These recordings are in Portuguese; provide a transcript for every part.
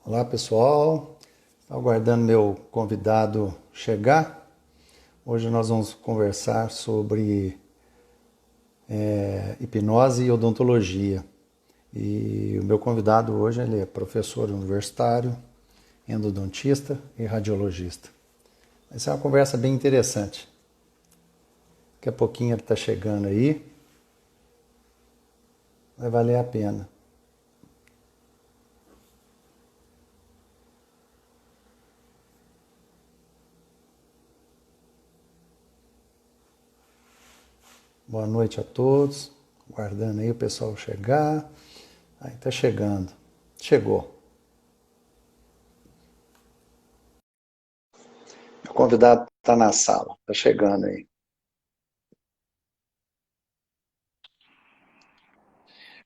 Olá pessoal, aguardando meu convidado chegar. Hoje nós vamos conversar sobre hipnose e odontologia. E o meu convidado hoje ele é professor universitário, endodontista e radiologista. Essa é uma conversa bem interessante. Daqui a pouquinho ele está chegando aí, vai valer a pena. Boa noite a todos, aguardando aí o pessoal chegar. Aí tá chegando, chegou. O convidado está na sala, tá chegando aí.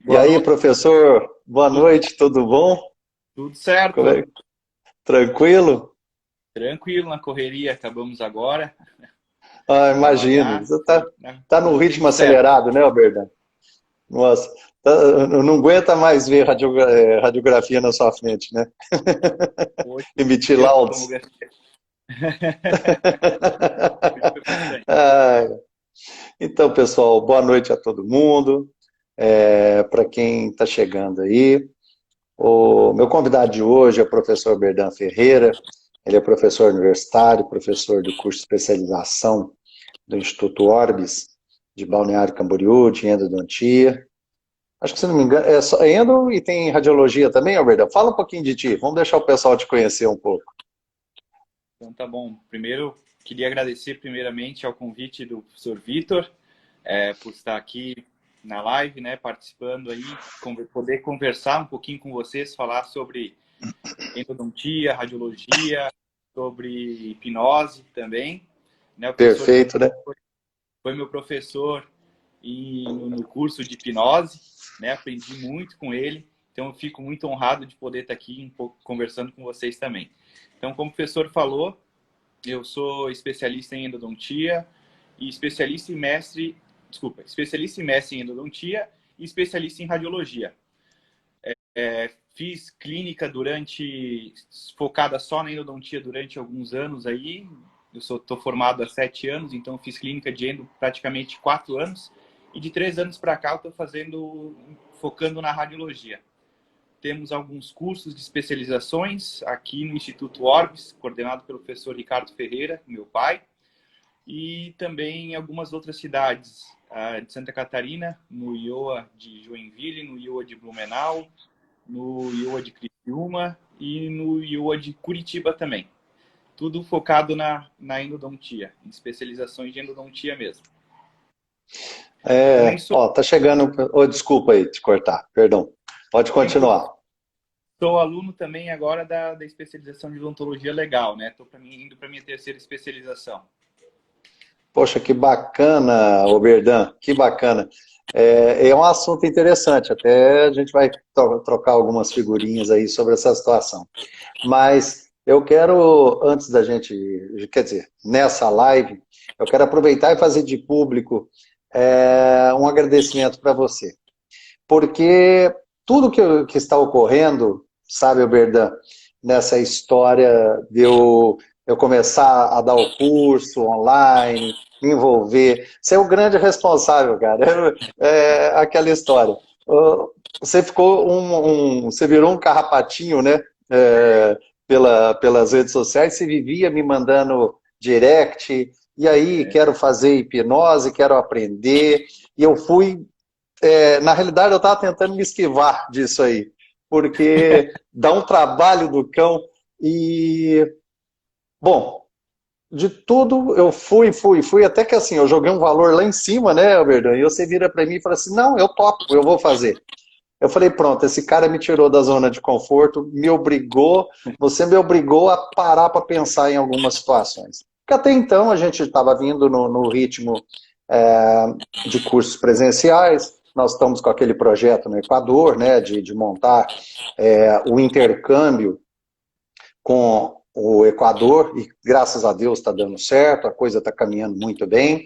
E aí, professor, boa noite, tudo bom? Tudo certo. Tranquilo? Tranquilo, na correria, acabamos agora. Ah, imagino, Trabalhar, você tá no no ritmo tempo certo. acelerado, né, Alberto? Nossa, não aguenta mais ver radiografia na sua frente, né? Hoje, Emitir eu laudos. tomografia. Hoje foi bastante. Ah, então, pessoal, boa noite a todo mundo. Para quem está chegando aí, o meu convidado de hoje é o professor Berdan Ferreira. Ele é professor universitário, professor do curso de especialização do Instituto Orbis, de Balneário Camboriú, de endodontia. Acho que, se não me engano, é só endo e tem radiologia também, Alberto? Fala um pouquinho de ti, vamos deixar o pessoal te conhecer um pouco. Então tá bom. Primeiro, queria agradecer primeiramente ao convite do professor Vitor, por estar aqui na live, né, participando aí, poder conversar um pouquinho com vocês, falar sobre endodontia, radiologia, sobre hipnose também. Né, o professor Perfeito, né? foi meu professor no curso de hipnose, né? Aprendi muito com ele, então eu fico muito honrado de poder estar aqui um pouco conversando com vocês também. Então, como o professor falou, eu sou especialista em endodontia e especialista em mestre em endodontia e especialista em radiologia. Fiz clínica focada só na endodontia durante alguns anos aí. Eu estou formado há 7 anos, então fiz clínica de endo praticamente 4 anos. E de 3 anos para cá eu estou focando na radiologia. Temos alguns cursos de especializações aqui no Instituto Orbis, coordenado pelo professor Ricardo Ferreira, meu pai. E também em algumas outras cidades, de Santa Catarina, no IOA de Joinville, no IOA de Blumenau, no IOA de Criciúma e no IOA de Curitiba também. Tudo focado na endodontia, em especializações de endodontia mesmo. Também Tá chegando. Oh, desculpa aí te cortar, perdão. Pode continuar. sou aluno também agora da especialização de odontologia legal, né? Estou indo para minha terceira especialização. Poxa, que bacana, Oberdan, que bacana. É um assunto interessante, até a gente vai trocar algumas figurinhas aí sobre essa situação. Mas eu quero, antes da gente, quer dizer, nessa live, eu quero aproveitar e fazer de público um agradecimento para você. Porque tudo que está ocorrendo, sabe, Oberdan, nessa história de eu começar a dar o curso online, me envolver. Você é o grande responsável, cara. Aquela história. Você ficou você virou um carrapatinho, né? Pelas redes sociais, você vivia me mandando direct, e aí quero fazer hipnose, quero aprender, e eu fui. Na realidade, eu estava tentando me esquivar disso aí, porque dá um trabalho do cão e, bom, de tudo eu fui, até que assim, eu joguei um valor lá em cima, né, Alberto? E você vira para mim e fala assim, não, eu topo, eu vou fazer. Eu falei, pronto, esse cara me tirou da zona de conforto, você me obrigou a parar para pensar em algumas situações. Porque até então a gente estava vindo no ritmo de cursos presenciais, nós estamos com aquele projeto no Equador, né, de montar o intercâmbio com o Equador, e graças a Deus está dando certo, a coisa está caminhando muito bem.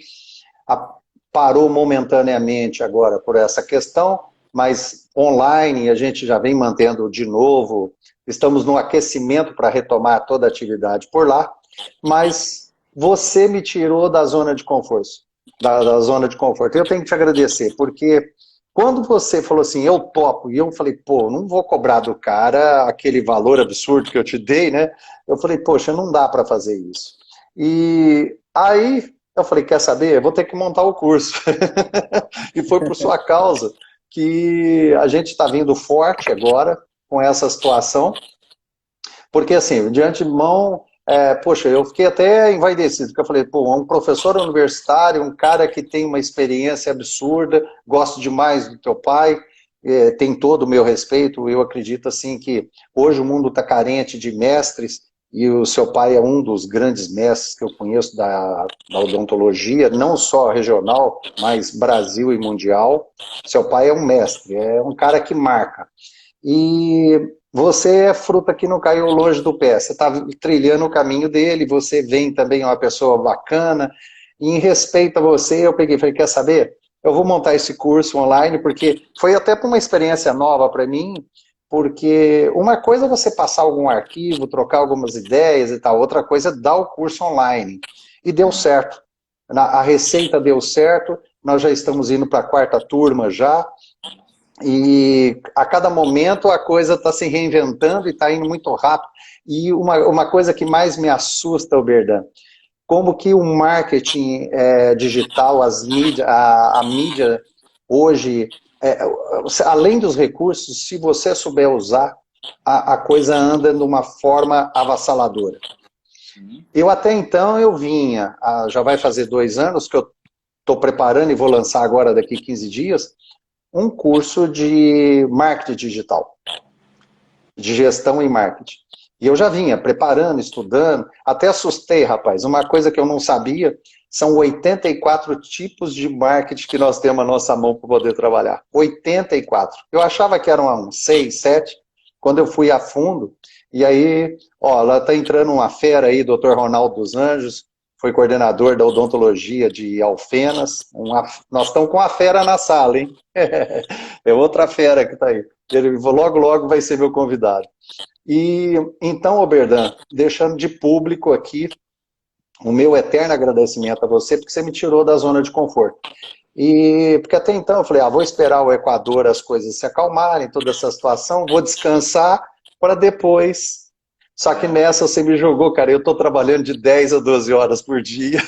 Parou momentaneamente agora por essa questão, mas online a gente já vem mantendo de novo, estamos no aquecimento para retomar toda a atividade por lá, mas você me tirou da zona de conforto, da zona de conforto. Eu tenho que te agradecer, porque quando você falou assim, eu topo, e eu falei, pô, não vou cobrar do cara aquele valor absurdo que eu te dei, né? Eu falei, poxa, não dá para fazer isso. E aí eu falei, quer saber? Eu vou ter que montar o curso. E foi por sua causa que a gente está vindo forte agora com essa situação, porque assim, de antemão, poxa, eu fiquei até envaidecido, porque eu falei, pô, um professor universitário, um cara que tem uma experiência absurda, gosto demais do teu pai, tem todo o meu respeito, eu acredito assim que hoje o mundo está carente de mestres, e o seu pai é um dos grandes mestres que eu conheço da odontologia, não só regional, mas Brasil e mundial. Seu pai é um mestre, é um cara que marca. E você é fruta que não caiu longe do pé, você está trilhando o caminho dele, você vem também uma pessoa bacana, e em respeito a você, eu peguei e falei, quer saber? Eu vou montar esse curso online, porque foi até uma experiência nova para mim, porque uma coisa é você passar algum arquivo, trocar algumas ideias e tal, outra coisa é dar o curso online. E deu certo. A receita deu certo, nós já estamos indo para a quarta turma já, e a cada momento a coisa está se reinventando e está indo muito rápido. E uma coisa que mais me assusta, Oberdan, como que o marketing digital, a mídia hoje, além dos recursos, se você souber usar, a coisa anda de uma forma avassaladora. Eu até então eu vinha, já vai fazer 2 anos que eu estou preparando e vou lançar agora daqui 15 dias, um curso de marketing digital, de gestão e marketing. E eu já vinha preparando, estudando, até assustei, rapaz. Uma coisa que eu não sabia, são 84 tipos de marketing que nós temos à nossa mão para poder trabalhar. 84. Eu achava que eram uns 6, 7, quando eu fui a fundo. E aí, ó, lá está entrando uma fera aí, Dr. Ronaldo dos Anjos, foi coordenador da odontologia de Alfenas. Nós estamos com a fera na sala, hein? É outra fera que está aí. Ele logo, logo vai ser meu convidado. E então, Oberdan, deixando de público aqui o meu eterno agradecimento a você, porque você me tirou da zona de conforto. E porque até então eu falei, vou esperar o Equador as coisas se acalmarem, toda essa situação, vou descansar para depois. Só que nessa você me jogou, cara, eu estou trabalhando de 10 a 12 horas por dia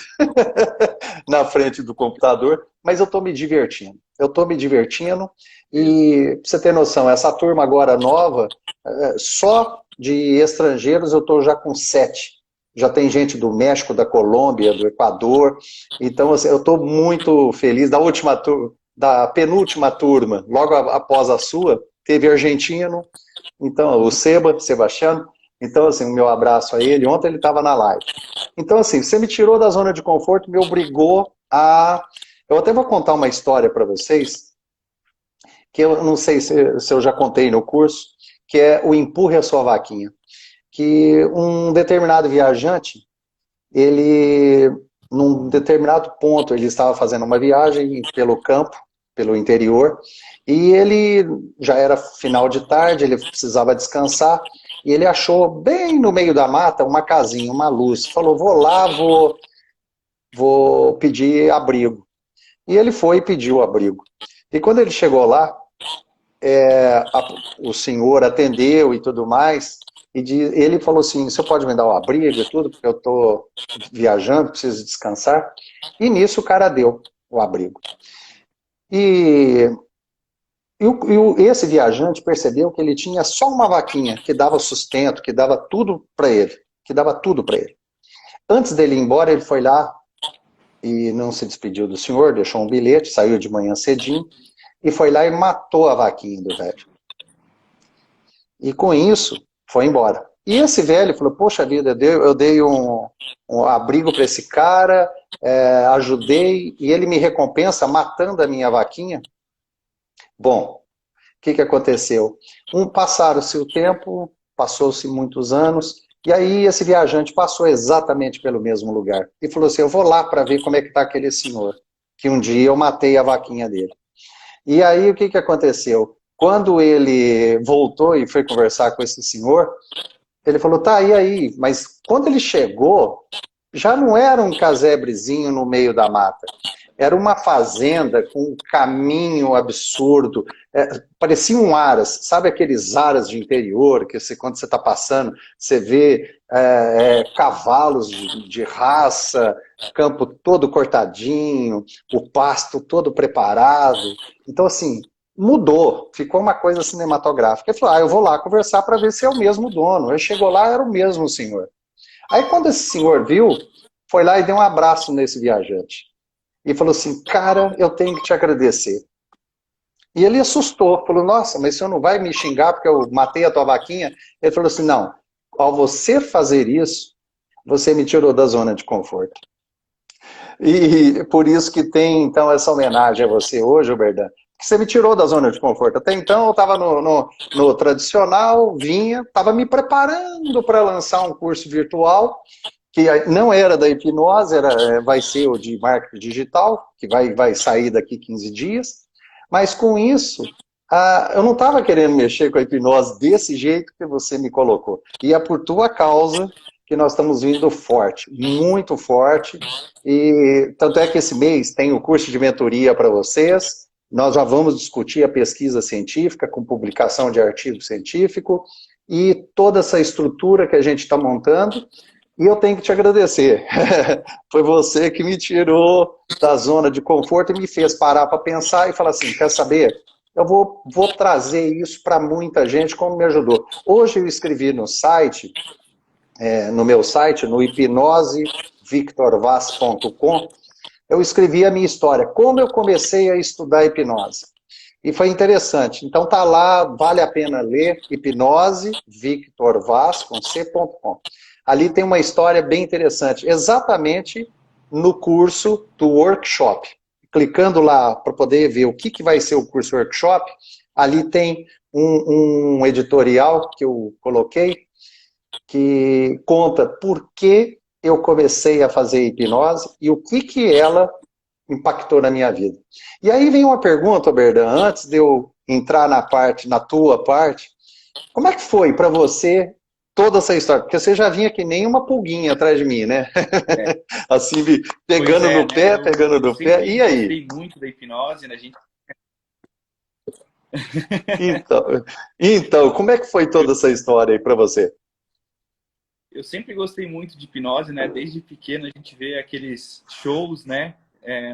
na frente do computador, mas eu estou me divertindo. Eu estou me divertindo e, pra você ter noção, essa turma agora nova, só de estrangeiros eu estou já com 7. Já tem gente do México, da Colômbia, do Equador. Então, assim, eu estou muito feliz. Da penúltima turma, logo após a sua, teve argentino, então, o Sebastiano. Então, assim, o meu abraço a ele. Ontem ele estava na live. Então, assim, você me tirou da zona de conforto, me obrigou a... Eu até vou contar uma história para vocês, que eu não sei se eu já contei no curso, que é o Empurre a Sua Vaquinha. Que um determinado viajante, ele, num determinado ponto, ele estava fazendo uma viagem pelo campo, pelo interior, e ele já era final de tarde, ele precisava descansar, e ele achou bem no meio da mata uma casinha, uma luz. Falou, vou lá, vou pedir abrigo. E ele foi e pediu abrigo. E quando ele chegou lá, o senhor atendeu e tudo mais, e ele falou assim, você pode me dar o abrigo e tudo, porque eu estou viajando, preciso descansar. E nisso o cara deu o abrigo. Esse viajante percebeu que ele tinha só uma vaquinha que dava sustento, que dava tudo para ele. Que dava tudo para ele. Antes dele ir embora, ele foi lá e não se despediu do senhor, deixou um bilhete, saiu de manhã cedinho, e foi lá e matou a vaquinha do velho. E com isso, foi embora. E esse velho falou, poxa vida, eu dei um abrigo para esse cara, ajudei, e ele me recompensa matando a minha vaquinha? Bom, o que aconteceu? Passaram-se o tempo, passou-se muitos anos, e aí esse viajante passou exatamente pelo mesmo lugar. E falou assim, eu vou lá para ver como é que está aquele senhor, que um dia eu matei a vaquinha dele. E aí o que aconteceu? Quando ele voltou e foi conversar com esse senhor, ele falou, tá, e aí? Mas quando ele chegou, já não era um casebrezinho no meio da mata. Era uma fazenda com um caminho absurdo. Parecia um aras. Sabe aqueles aras de interior que quando você está passando, você vê cavalos de raça, campo todo cortadinho, o pasto todo preparado. Então, assim, mudou. Ficou uma coisa cinematográfica. Ele falou, eu vou lá conversar para ver se é o mesmo dono. Ele chegou lá, era o mesmo senhor. Aí quando esse senhor viu, foi lá e deu um abraço nesse viajante. E falou assim, cara, eu tenho que te agradecer. E ele assustou, falou, nossa, mas o senhor não vai me xingar porque eu matei a tua vaquinha? Ele falou assim, não, ao você fazer isso, você me tirou da zona de conforto. E por isso que tem, então, essa homenagem a você hoje, Berdan, que você me tirou da zona de conforto. Até então eu estava no tradicional, estava me preparando para lançar um curso virtual, que não era da hipnose, vai ser o de marketing digital, que vai sair daqui 15 dias. Mas com isso, eu não estava querendo mexer com a hipnose desse jeito que você me colocou. E é por tua causa que nós estamos vindo forte, muito forte. E tanto é que esse mês tem o curso de mentoria para vocês. Nós já vamos discutir a pesquisa científica com publicação de artigo científico e toda essa estrutura que a gente está montando. E eu tenho que te agradecer. Foi você que me tirou da zona de conforto e me fez parar para pensar e falar assim, quer saber? Eu vou trazer isso para muita gente, como me ajudou. Hoje eu escrevi no site, no meu site, no hipnosevictorvaz.com, eu escrevi a minha história, como eu comecei a estudar hipnose. E foi interessante. Então tá lá, vale a pena ler, hipnosevictorvaz.com. Ali tem uma história bem interessante, exatamente no curso do workshop. Clicando lá para poder ver o que vai ser o curso workshop, ali tem um editorial que eu coloquei, que conta por que eu comecei a fazer hipnose e o que ela impactou na minha vida. E aí vem uma pergunta, Berdan, antes de eu entrar na tua parte, como é que foi para você toda essa história? Porque você já vinha que nem uma pulguinha atrás de mim, né? É. Assim, pegando no pé, né? pegando no pé, e aí? Gostei muito da hipnose, né? Então, como é que foi toda essa história aí para você? Eu sempre gostei muito de hipnose, né? Desde pequeno a gente vê aqueles shows, né?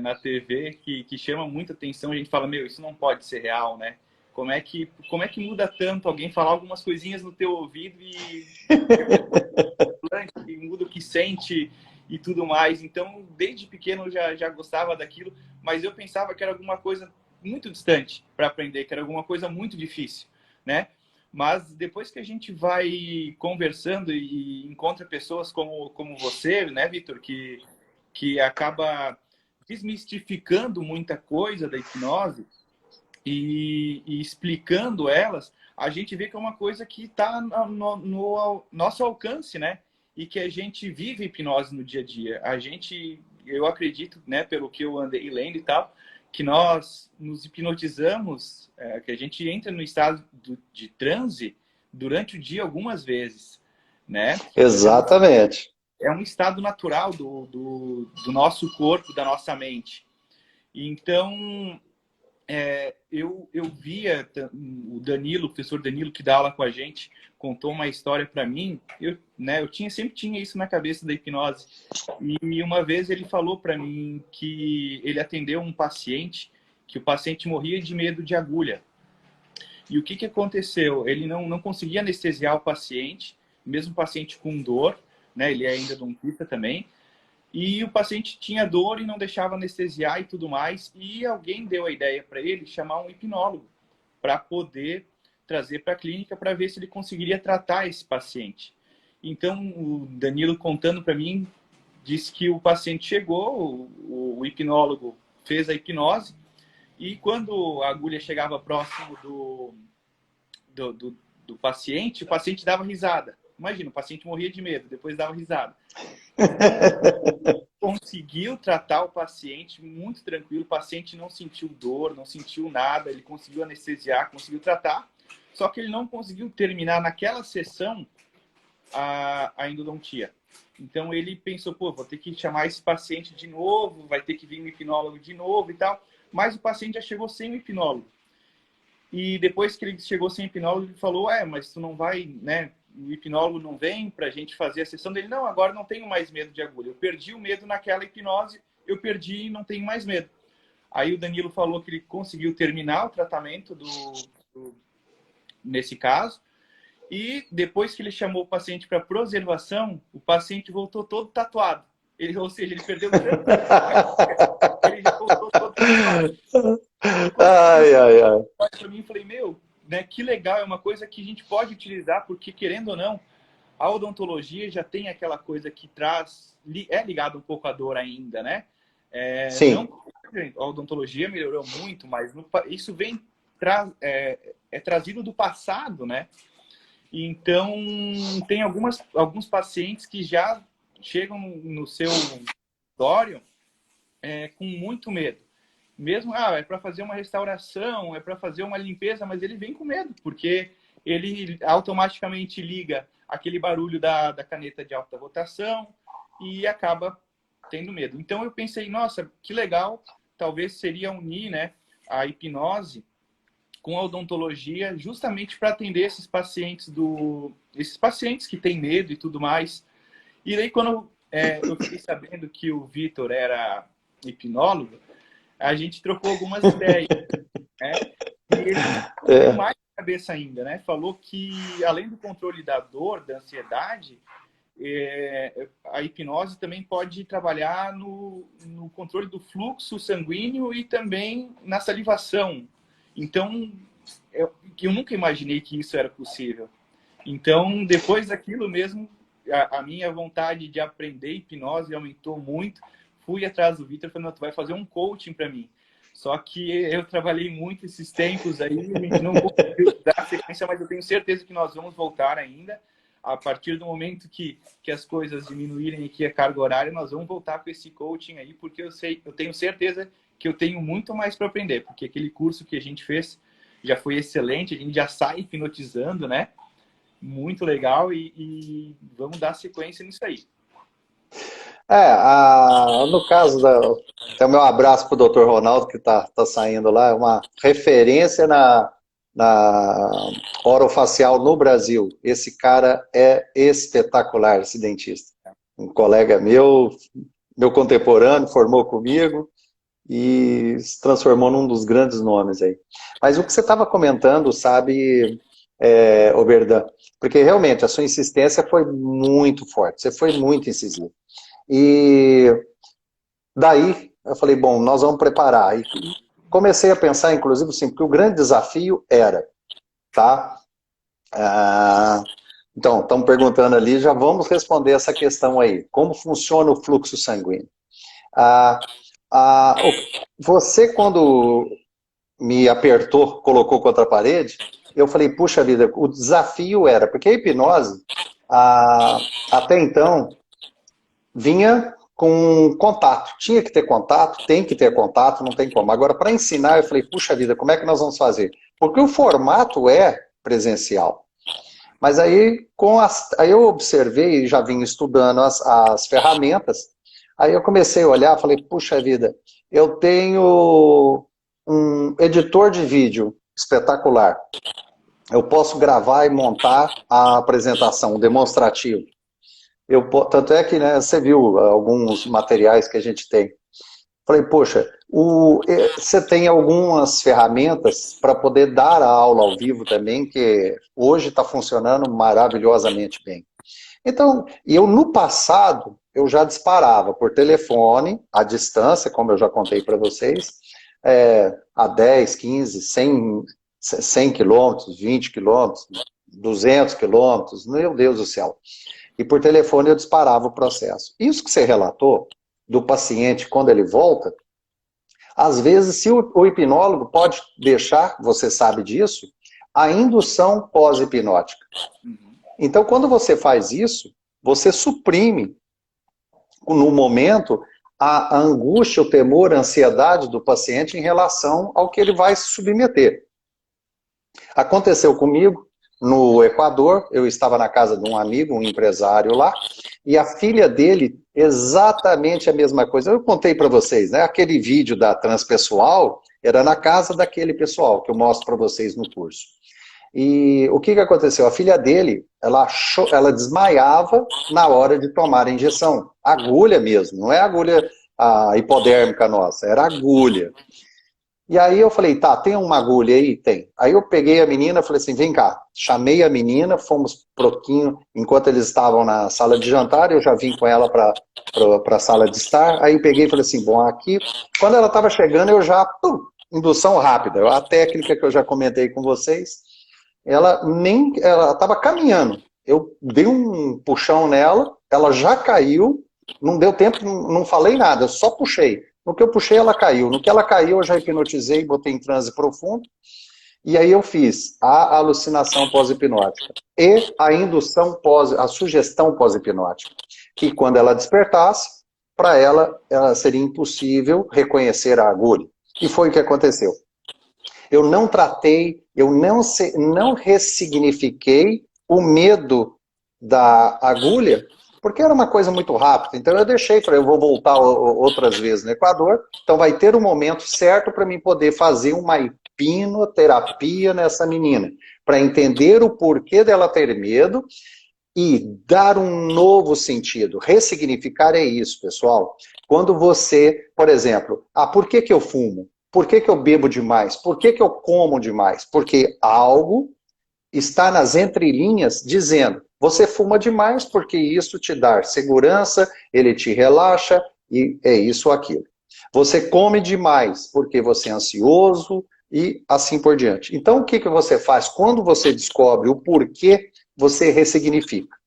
Na TV que chama muita atenção. A gente fala, meu, isso não pode ser real, né? Como é que muda tanto alguém falar algumas coisinhas no teu ouvido e muda o que sente e tudo mais. Então, desde pequeno eu já gostava daquilo, mas eu pensava que era alguma coisa muito distante para aprender, que era alguma coisa muito difícil, né? Mas depois que a gente vai conversando e encontra pessoas como você, né, Vitor, que acaba desmistificando muita coisa da hipnose e explicando elas, a gente vê que é uma coisa que está no nosso alcance, né? E que a gente vive hipnose no dia a dia. Eu acredito, né, pelo que eu andei lendo e tal, que nós nos hipnotizamos, que a gente entra no estado de transe durante o dia algumas vezes, né? Exatamente. É um estado natural do nosso corpo, da nossa mente. Então, eu via o Danilo, o professor Danilo, que dá aula com a gente, contou uma história para mim. Eu sempre tinha isso na cabeça da hipnose. E uma vez ele falou para mim que ele atendeu um paciente, que o paciente morria de medo de agulha. E o que aconteceu? Ele não conseguia anestesiar o paciente, mesmo o paciente com dor, né? Ele é endodontista também. E o paciente tinha dor e não deixava anestesiar e tudo mais. E alguém deu a ideia para ele chamar um hipnólogo para poder trazer para a clínica para ver se ele conseguiria tratar esse paciente. Então, o Danilo contando para mim, disse que o paciente chegou, o hipnólogo fez a hipnose, e quando a agulha chegava próximo do paciente, o paciente dava risada. Imagina, o paciente morria de medo, depois dava risada. Então, conseguiu tratar o paciente muito tranquilo, o paciente não sentiu dor, não sentiu nada, ele conseguiu anestesiar, conseguiu tratar, só que ele não conseguiu terminar naquela sessão a endodontia. Então ele pensou, pô, vou ter que chamar esse paciente de novo, vai ter que vir um hipnólogo de novo e tal, mas o paciente já chegou sem o hipnólogo. E depois que ele chegou sem hipnólogo, ele falou, mas tu não vai, né, o hipnólogo não vem pra gente fazer a sessão dele. Não, agora não tenho mais medo de agulha. Eu perdi o medo naquela hipnose, eu perdi e não tenho mais medo. Aí o Danilo falou que ele conseguiu terminar o tratamento nesse caso. E depois que ele chamou o paciente para preservação, o paciente voltou todo tatuado. Ou seja, ele perdeu tanto. Ele já voltou todo tatuado. Ai, ai, ai. Para mim, falei, meu, né, que legal, é uma coisa que a gente pode utilizar, porque querendo ou não, a odontologia já tem aquela coisa que traz, é ligado um pouco à dor ainda, né? Sim. Não, a odontologia melhorou muito, mas isso vem trazido do passado, né? Então, tem alguns pacientes que já chegam no seu consultório com muito medo. Mesmo, é para fazer uma restauração, é para fazer uma limpeza, mas ele vem com medo, porque ele automaticamente liga aquele barulho da caneta de alta rotação e acaba tendo medo. Então, eu pensei, nossa, que legal, talvez seria unir, né, a hipnose com a odontologia, justamente para atender esses pacientes que têm medo e tudo mais. E daí, quando eu fiquei sabendo que o Vitor era hipnólogo, a gente trocou algumas ideias, né? E ele deu mais na cabeça ainda, né? Falou que, além do controle da dor, da ansiedade, a hipnose também pode trabalhar no controle do fluxo sanguíneo e também na salivação. Então, eu nunca imaginei que isso era possível. Então, depois daquilo mesmo, a minha vontade de aprender hipnose aumentou muito. Fui atrás do Vitor e falei, não, tu vai fazer um coaching para mim. Só que eu trabalhei muito esses tempos aí, a gente não conseguiu dar sequência, mas eu tenho certeza que nós vamos voltar ainda. A partir do momento que as coisas diminuírem aqui a carga horária, nós vamos voltar com esse coaching aí, porque eu tenho certeza que eu tenho muito mais para aprender, porque aquele curso que a gente fez já foi excelente, a gente já sai hipnotizando, né? Muito legal e vamos dar sequência nisso aí. No caso, até o meu abraço para o Dr. Ronaldo, que tá saindo lá, é uma referência na orofacial no Brasil. Esse cara é espetacular, esse dentista. Um colega meu contemporâneo, formou comigo e se transformou num dos grandes nomes aí. Mas o que você estava comentando, sabe, Oberdan, porque realmente a sua insistência foi muito forte, você foi muito incisivo. E daí eu falei, bom, nós vamos preparar. E comecei a pensar, inclusive, assim, porque o grande desafio era, tá? Então, estamos perguntando ali, já vamos responder essa questão aí. Como funciona o fluxo sanguíneo? Você, quando me apertou, colocou contra a parede, eu falei, puxa vida, o desafio era, porque a hipnose, até então, vinha com contato. Tinha que ter contato, tem que ter contato, não tem como. Agora, para ensinar, eu falei, puxa vida, como é que nós vamos fazer? Porque o formato é presencial. Mas aí, aí eu observei e já vim estudando as ferramentas, aí eu comecei a olhar, falei, puxa vida, eu tenho um editor de vídeo espetacular. Eu posso gravar e montar a apresentação, o demonstrativo. Tanto é que, né, você viu alguns materiais que a gente tem. Falei, poxa, você tem algumas ferramentas para poder dar a aula ao vivo também, que hoje está funcionando maravilhosamente bem. Então, eu no passado, eu já disparava por telefone, à distância, como eu já contei para vocês, a 10, 15, 100 quilômetros, 20 quilômetros, 200 quilômetros, meu Deus do céu. e por telefone eu disparava o processo. Isso que você relatou do paciente quando ele volta, às vezes, se o hipnólogo pode deixar, você sabe disso, a indução pós-hipnótica. Então, quando você faz isso, você suprime, no momento, a angústia, o temor, a ansiedade do paciente em relação ao que ele vai se submeter. Aconteceu comigo no Equador, eu estava na casa de um amigo, um empresário lá, e a filha dele, exatamente a mesma coisa. Eu contei para vocês, né? Aquele vídeo da transpessoal era na casa daquele pessoal, que eu mostro para vocês no curso. E o que aconteceu? A filha dele, ela desmaiava na hora de tomar a injeção. Agulha mesmo, não é agulha hipodérmica nossa, era agulha. E aí eu falei, tá, tem uma agulha aí? Tem. Aí eu peguei a menina, falei assim, vem cá. Chamei a menina, fomos proquinho, enquanto eles estavam na sala de jantar, eu já vim com ela para a sala de estar. Aí peguei e falei assim, bom, aqui... Quando ela estava chegando, eu já... indução rápida. A técnica que eu já comentei com vocês, ela estava caminhando. Eu dei um puxão nela, ela já caiu, não deu tempo, não falei nada, eu só puxei. No que eu puxei, ela caiu. No que ela caiu, eu já hipnotizei, botei em transe profundo. E aí eu fiz a alucinação pós-hipnótica e a indução a sugestão pós-hipnótica. Que quando ela despertasse, para ela seria impossível reconhecer a agulha. E foi o que aconteceu. Eu não tratei, eu não ressignifiquei o medo da agulha, porque era uma coisa muito rápida. Então eu deixei, falei, eu vou voltar outras vezes no Equador, então vai ter um momento certo para mim poder fazer uma hipnoterapia nessa menina, para entender o porquê dela ter medo e dar um novo sentido. Ressignificar é isso, pessoal. Quando você, por exemplo, por que eu fumo? Por que eu bebo demais? Por que eu como demais? Porque algo está nas entrelinhas dizendo, você fuma demais porque isso te dá segurança, ele te relaxa e é isso ou aquilo. Você come demais porque você é ansioso e assim por diante. Então o que você faz? Quando você descobre o porquê, você ressignifica.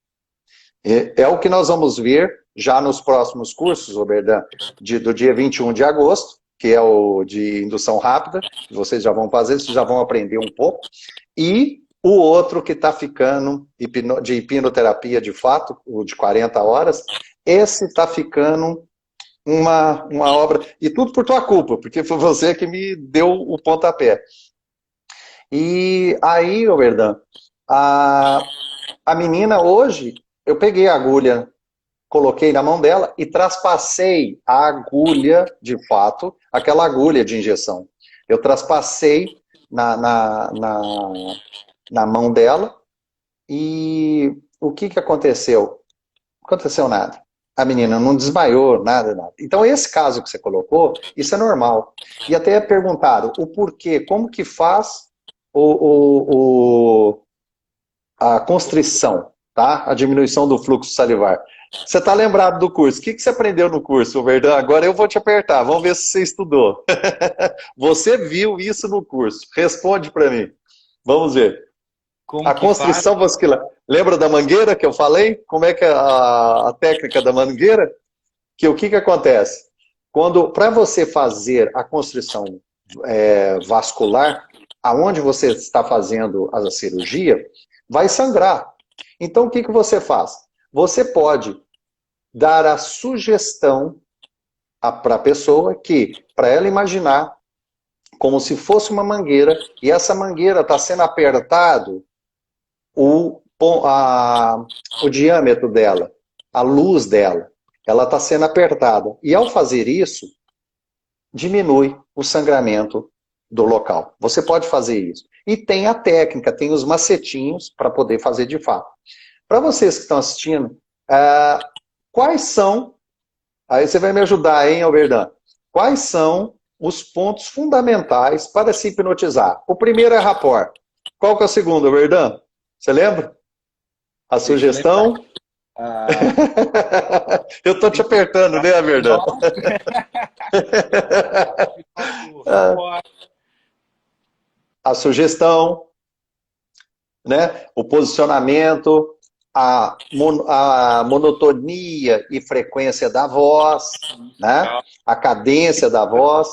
É o que nós vamos ver já nos próximos cursos, Oberdan, do dia 21 de agosto, que é o de indução rápida, que vocês já vão fazer, vocês já vão aprender um pouco, e o outro que está ficando de hipnoterapia de fato, o de 40 horas, esse está ficando uma obra, e tudo por tua culpa, porque foi você que me deu o pontapé. E aí, Oberdan, a menina hoje, eu peguei a agulha, coloquei na mão dela e traspassei a agulha, de fato, aquela agulha de injeção. Eu traspassei na mão dela e o que aconteceu? Não aconteceu nada. A menina não desmaiou, nada. Então, esse caso que você colocou, isso é normal. E até perguntaram o porquê, como que faz a constrição, tá? A diminuição do fluxo salivar. Você está lembrado do curso. O que você aprendeu no curso, Verdão? Agora eu vou te apertar. Vamos ver se você estudou. Você viu isso no curso. Responde para mim. Vamos ver. A constrição vascular. Lembra da mangueira que eu falei? Como é que é a técnica da mangueira? Que o que acontece? Para você fazer a constrição vascular, aonde você está fazendo a cirurgia, vai sangrar. Então o que você faz? Você pode dar a sugestão para a pessoa que, para ela imaginar como se fosse uma mangueira, e essa mangueira está sendo apertado o diâmetro dela, a luz dela, ela está sendo apertada. E ao fazer isso, diminui o sangramento do local. Você pode fazer isso. E tem a técnica, tem os macetinhos para poder fazer de fato. Para vocês que estão assistindo, quais são, aí você vai me ajudar, hein, Alberdan? Quais são os pontos fundamentais para se hipnotizar? O primeiro é rapport. Qual que é o segundo, Alberdan? Você lembra? A sugestão? Eu estou te apertando, né, Alberdan? A sugestão, né? O posicionamento, a monotonia e frequência da voz, né? A cadência da voz.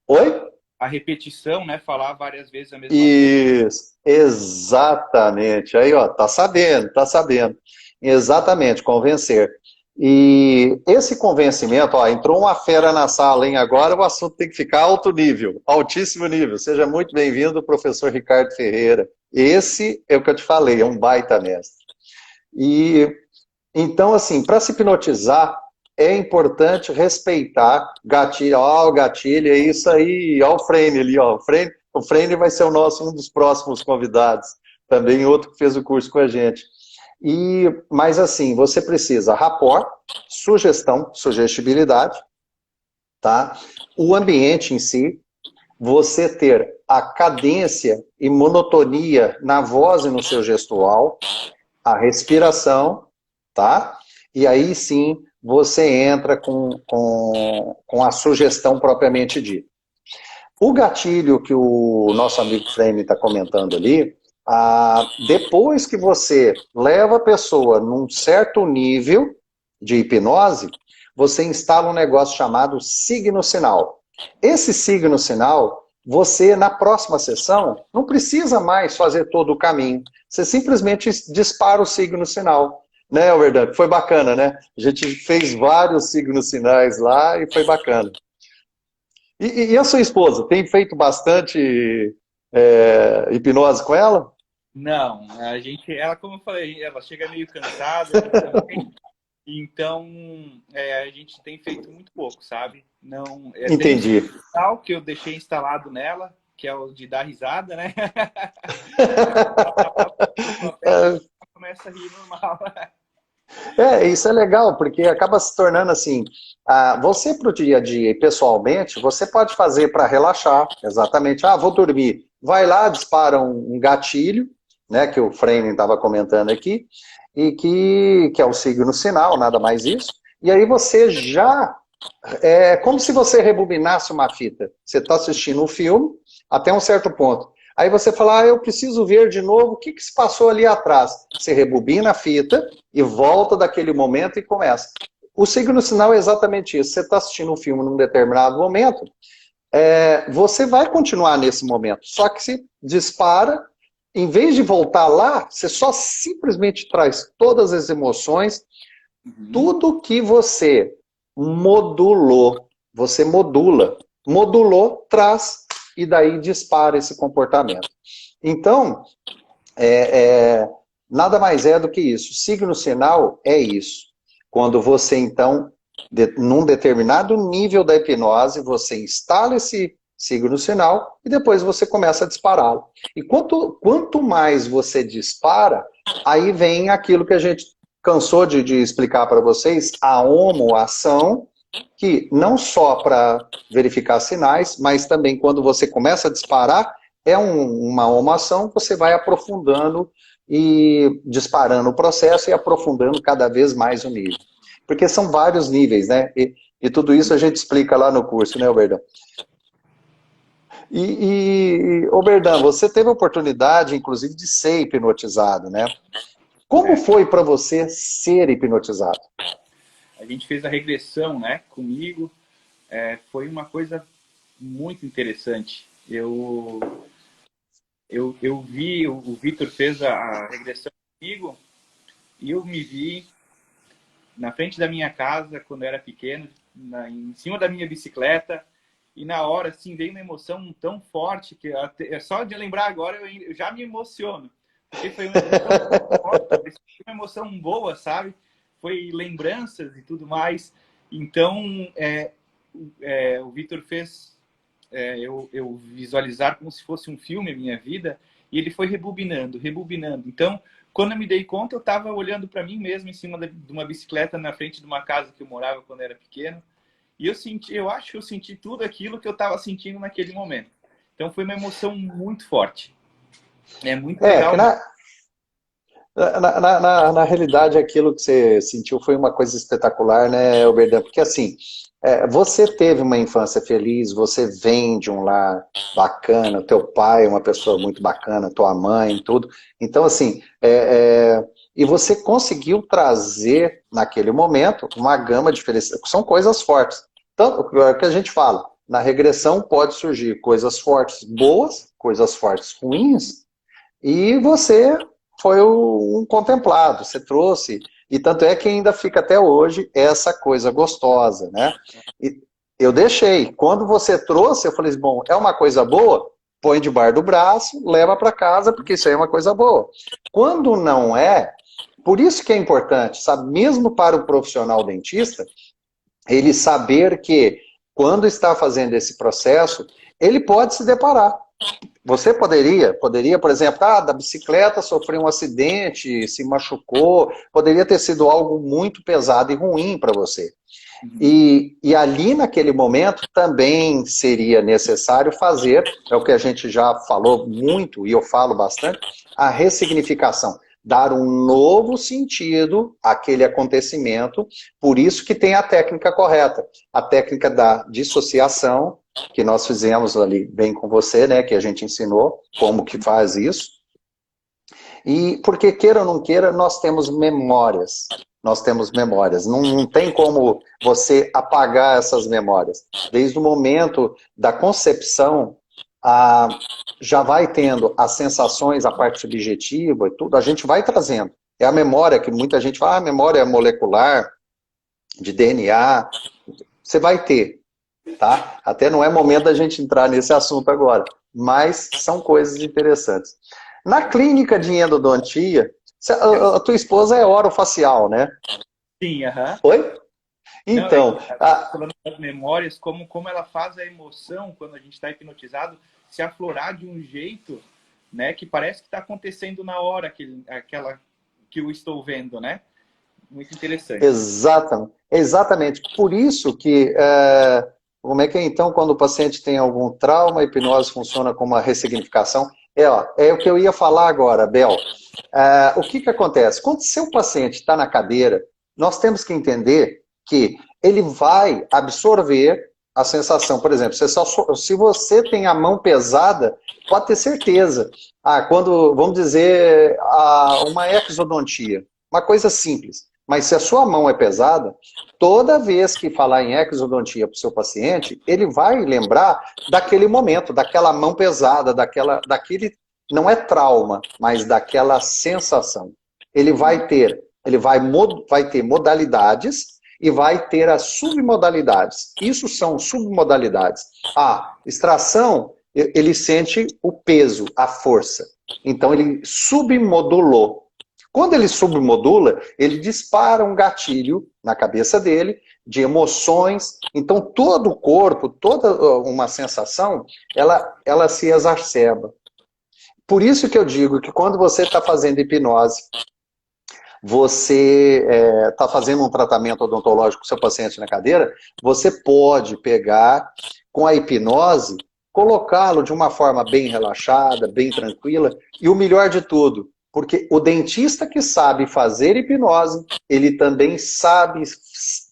Oi? A repetição, né? Falar várias vezes a mesma coisa. Isso, exatamente. Aí, ó, tá sabendo, tá sabendo. Exatamente, convencer. E esse convencimento, ó, entrou uma fera na sala, hein? Agora o assunto tem que ficar alto nível, altíssimo nível. Seja muito bem-vindo, professor Ricardo Ferreira. Esse é o que eu te falei, é um baita mestre. E então, assim, para se hipnotizar, é importante respeitar gatilho. Ó, o gatilho, é isso aí, ó o Frene ali, ó. O Frene vai ser um dos próximos convidados. Também outro que fez o curso com a gente. Mas assim, você precisa rapport, sugestão, sugestibilidade, tá? O ambiente em si, você ter a cadência e monotonia na voz e no seu gestual, a respiração, tá? E aí sim você entra com a sugestão propriamente dita. O gatilho que o nosso amigo Frame está comentando ali, depois que você leva a pessoa num certo nível de hipnose, você instala um negócio chamado signo-sinal. Esse signo-sinal, você, na próxima sessão, não precisa mais fazer todo o caminho. Você simplesmente dispara o signo-sinal. Né, Alberdan? Foi bacana, né? A gente fez vários signos-sinais lá e foi bacana. E a sua esposa, tem feito bastante hipnose com ela? Não, ela, como eu falei, ela chega meio cansada, então a gente tem feito muito pouco, sabe? Não, Entendi. Tem um que eu deixei instalado nela, que é o de dar risada, né? Começa a rir normal. Isso é legal, porque acaba se tornando assim, você pro dia a dia e pessoalmente, você pode fazer para relaxar, exatamente, vou dormir, vai lá, dispara um gatilho, né, que o Frame estava comentando aqui, e que é o signo sinal, nada mais isso, e aí você já, é como se você rebobinasse uma fita, você está assistindo um filme, até um certo ponto, aí você fala, eu preciso ver de novo o que se passou ali atrás. Você rebobina a fita e volta daquele momento e começa. O signo sinal é exatamente isso. Você está assistindo um filme num determinado momento, você vai continuar nesse momento. Só que se dispara, em vez de voltar lá, você só simplesmente traz todas as emoções, tudo que você modulou, você modulou, traz e daí dispara esse comportamento. Então, nada mais é do que isso. Signo sinal é isso. Quando você, então, num determinado nível da hipnose, você instala esse signo sinal e depois você começa a dispará-lo. E quanto mais você dispara, aí vem aquilo que a gente cansou de explicar para vocês, a homoação, que não só para verificar sinais, mas também quando você começa a disparar, uma homoação, você vai aprofundando e disparando o processo e aprofundando cada vez mais o nível. Porque são vários níveis, né? E tudo isso a gente explica lá no curso, né, Alberdan? Alberdan, você teve a oportunidade, inclusive, de ser hipnotizado, né? Como foi para você ser hipnotizado? A gente fez a regressão, né, comigo. Foi uma coisa muito interessante. Eu vi, o Vitor fez a regressão comigo e eu me vi na frente da minha casa, quando eu era pequeno, em cima da minha bicicleta, e na hora, assim, veio uma emoção tão forte que só de lembrar agora eu já me emociono. Porque foi uma emoção forte, uma emoção boa, sabe? Foi lembranças e tudo mais. Então, o Vitor fez eu visualizar como se fosse um filme a minha vida, e ele foi rebobinando. Então, quando eu me dei conta, eu estava olhando para mim mesmo em cima de uma bicicleta na frente de uma casa que eu morava quando eu era pequeno, e eu acho que eu senti tudo aquilo que eu estava sentindo naquele momento. Então, foi uma emoção muito forte. É muito legal. Na realidade, aquilo que você sentiu foi uma coisa espetacular, né, Alberdan? Porque assim, você teve uma infância feliz, você vem de um lar bacana, teu pai é uma pessoa muito bacana, tua mãe, tudo. Então, assim, e você conseguiu trazer, naquele momento, uma gama de felicidade. São coisas fortes. Tanto é que a gente fala, na regressão pode surgir coisas fortes boas, coisas fortes ruins, e você foi um contemplado, você trouxe, e tanto é que ainda fica até hoje essa coisa gostosa, né? E eu deixei, quando você trouxe, eu falei, bom, é uma coisa boa? Põe debaixo do braço, leva para casa, porque isso aí é uma coisa boa. Quando não é, por isso que é importante, sabe, mesmo para o profissional dentista, ele saber que quando está fazendo esse processo, ele pode se deparar. Você poderia, por exemplo, da bicicleta, sofreu um acidente, se machucou, poderia ter sido algo muito pesado e ruim para você. E ali naquele momento também seria necessário fazer, é o que a gente já falou muito, e eu falo bastante, a ressignificação. Dar um novo sentido àquele acontecimento, por isso que tem a técnica correta. A técnica da dissociação, que nós fizemos ali bem com você, né, que a gente ensinou como que faz isso. E porque queira ou não queira, nós temos memórias. Nós temos memórias. Não tem como você apagar essas memórias. Desde o momento da concepção, já vai tendo as sensações, a parte subjetiva e tudo, a gente vai trazendo. É a memória que muita gente fala, memória molecular, de DNA, você vai ter, tá? Até não é momento da gente entrar nesse assunto agora, mas são coisas interessantes. Na clínica de endodontia, a tua esposa é orofacial, né? Sim, aham. Oi? Então, Não, falando das memórias, como ela faz a emoção, quando a gente está hipnotizado, se aflorar de um jeito, né, que parece que está acontecendo na hora aquela que eu estou vendo, né? Muito interessante. Exatamente. Por isso que, como é que é então, quando o paciente tem algum trauma, a hipnose funciona como uma ressignificação? É o que eu ia falar agora, Bel. O que acontece? Quando seu paciente está na cadeira, nós temos que entender que ele vai absorver a sensação. Por exemplo, se você tem a mão pesada, pode ter certeza. Vamos dizer, uma exodontia, uma coisa simples. Mas se a sua mão é pesada, toda vez que falar em exodontia para o seu paciente, ele vai lembrar daquele momento, daquela mão pesada, daquele, não é trauma, mas daquela sensação. Ele vai ter modalidades e vai ter as submodalidades. Isso são submodalidades. A extração, ele sente o peso, a força. Então ele submodulou. Quando ele submodula, ele dispara um gatilho na cabeça dele de emoções. Então todo o corpo, toda uma sensação, ela se exacerba. Por isso que eu digo que quando você está fazendo hipnose, você está fazendo um tratamento odontológico com seu paciente na cadeira, você pode pegar com a hipnose, colocá-lo de uma forma bem relaxada, bem tranquila, e o melhor de tudo, porque o dentista que sabe fazer hipnose, ele também sabe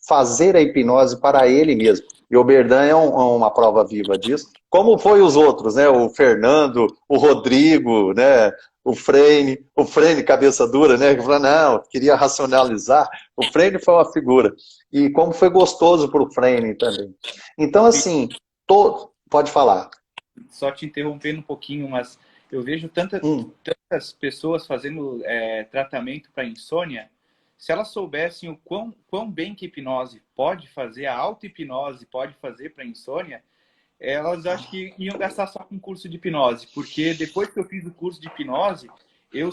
fazer a hipnose para ele mesmo. E o Oberdan é uma prova viva disso. Como foi os outros, né? O Fernando, o Rodrigo, né? O Freire, cabeça dura, né? Que falou, não, queria racionalizar. O Freire foi uma figura. E como foi gostoso para o Freire também. Então, assim, pode falar. Só te interrompendo um pouquinho, mas eu vejo tantas pessoas fazendo tratamento para insônia. Se elas soubessem o quão bem que hipnose pode fazer, a auto-hipnose pode fazer para insônia, elas acho que iam gastar só com curso de hipnose, porque depois que eu fiz o curso de hipnose, eu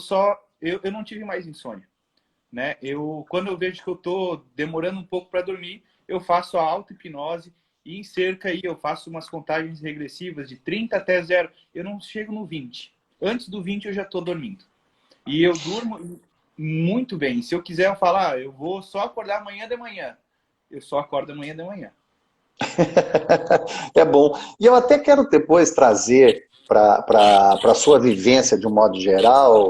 não tive mais insônia, né? Quando eu vejo que eu estou demorando um pouco para dormir, eu faço a auto-hipnose e em cerca aí eu faço umas contagens regressivas de 30 até 0. Eu não chego no 20. Antes do 20 eu já estou dormindo. E eu durmo muito bem. Se eu quiser falar, eu vou só acordar amanhã de manhã. Eu só acordo amanhã de manhã. É bom. E eu até quero depois trazer para a sua vivência de um modo geral,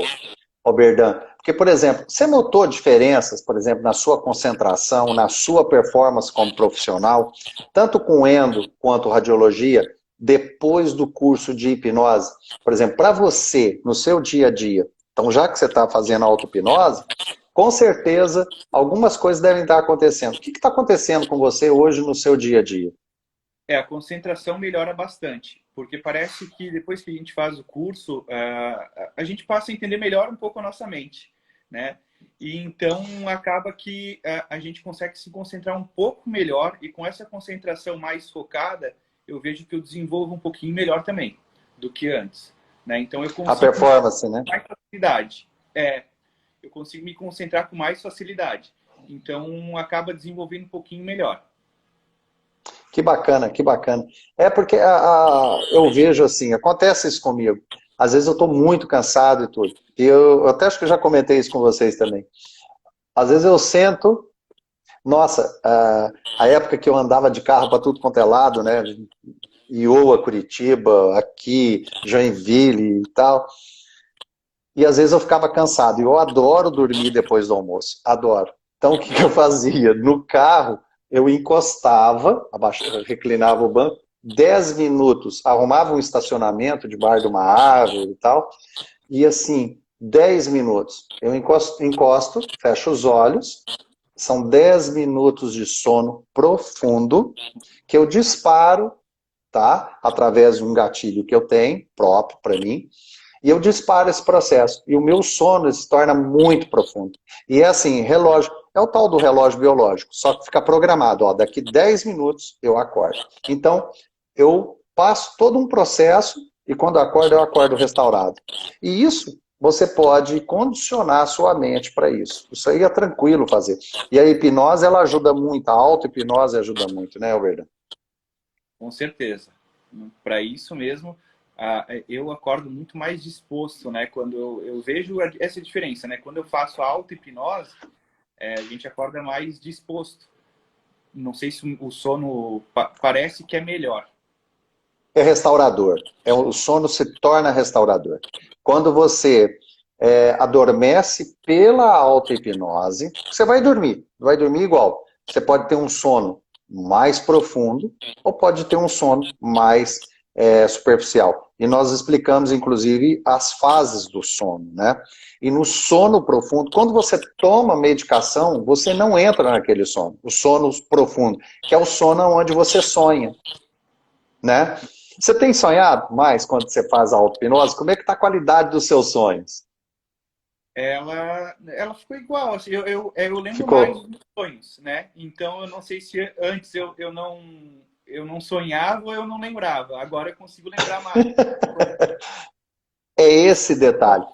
Oberdan, porque, por exemplo, você notou diferenças, por exemplo, na sua concentração, na sua performance como profissional, tanto com endo quanto radiologia, depois do curso de hipnose? Por exemplo, para você, no seu dia a dia, Então, já que você está fazendo auto-hipnose, com certeza algumas coisas devem estar acontecendo. O que está acontecendo com você hoje no seu dia a dia? A concentração melhora bastante, porque parece que depois que a gente faz o curso, a gente passa a entender melhor um pouco a nossa mente, né? E então acaba que a gente consegue se concentrar um pouco melhor, e com essa concentração mais focada, eu vejo que eu desenvolvo um pouquinho melhor também do que antes, né? Então eu A consigo performance, né? mais facilidade. Eu consigo me concentrar com mais facilidade. Então acaba desenvolvendo um pouquinho melhor. Que bacana, que bacana. É porque eu vejo assim, acontece isso comigo. Às vezes eu estou muito cansado e tudo. E eu até acho que eu já comentei isso com vocês também. Às vezes eu sento, nossa, a época que eu andava de carro para tudo quanto é lado, né? Iowa, Curitiba, aqui, Joinville e tal. E às vezes eu ficava cansado. E eu adoro dormir depois do almoço. Adoro. Então o que eu fazia? No carro, eu encostava, reclinava o banco, 10 minutos, arrumava um estacionamento debaixo de uma árvore e tal. E assim, 10 minutos. Eu encosto, fecho os olhos. São 10 minutos de sono profundo que eu disparo, tá? Através de um gatilho que eu tenho, próprio para mim, e eu disparo esse processo. E o meu sono se torna muito profundo. E é assim, relógio, é o tal do relógio biológico, só que fica programado, ó, daqui 10 minutos eu acordo. Então, eu passo todo um processo e quando eu acordo restaurado. E isso, você pode condicionar a sua mente para isso. Isso aí é tranquilo fazer. E a hipnose, ela ajuda muito, a auto-hipnose ajuda muito, né, Alberto? Com certeza. Para isso mesmo, eu acordo muito mais disposto, né? Quando eu vejo essa diferença, né? Quando eu faço a auto-hipnose, a gente acorda mais disposto. Não sei se o sono parece que é melhor. É restaurador. O sono se torna restaurador. Quando você adormece pela auto-hipnose, você vai dormir igual. Você pode ter um sono mais profundo ou pode ter um sono mais superficial. E nós explicamos, inclusive, as fases do sono, né? E no sono profundo, quando você toma medicação, você não entra naquele sono, o sono profundo, que é o sono onde você sonha, né? Você tem sonhado mais quando você faz a auto-hipnose? Como é que está a qualidade dos seus sonhos? Ela ficou igual. Assim, eu lembro mais Ficou. dos sonhos, né? Então eu não sei se antes eu não sonhava ou eu não lembrava. Agora eu consigo lembrar mais. É esse detalhe.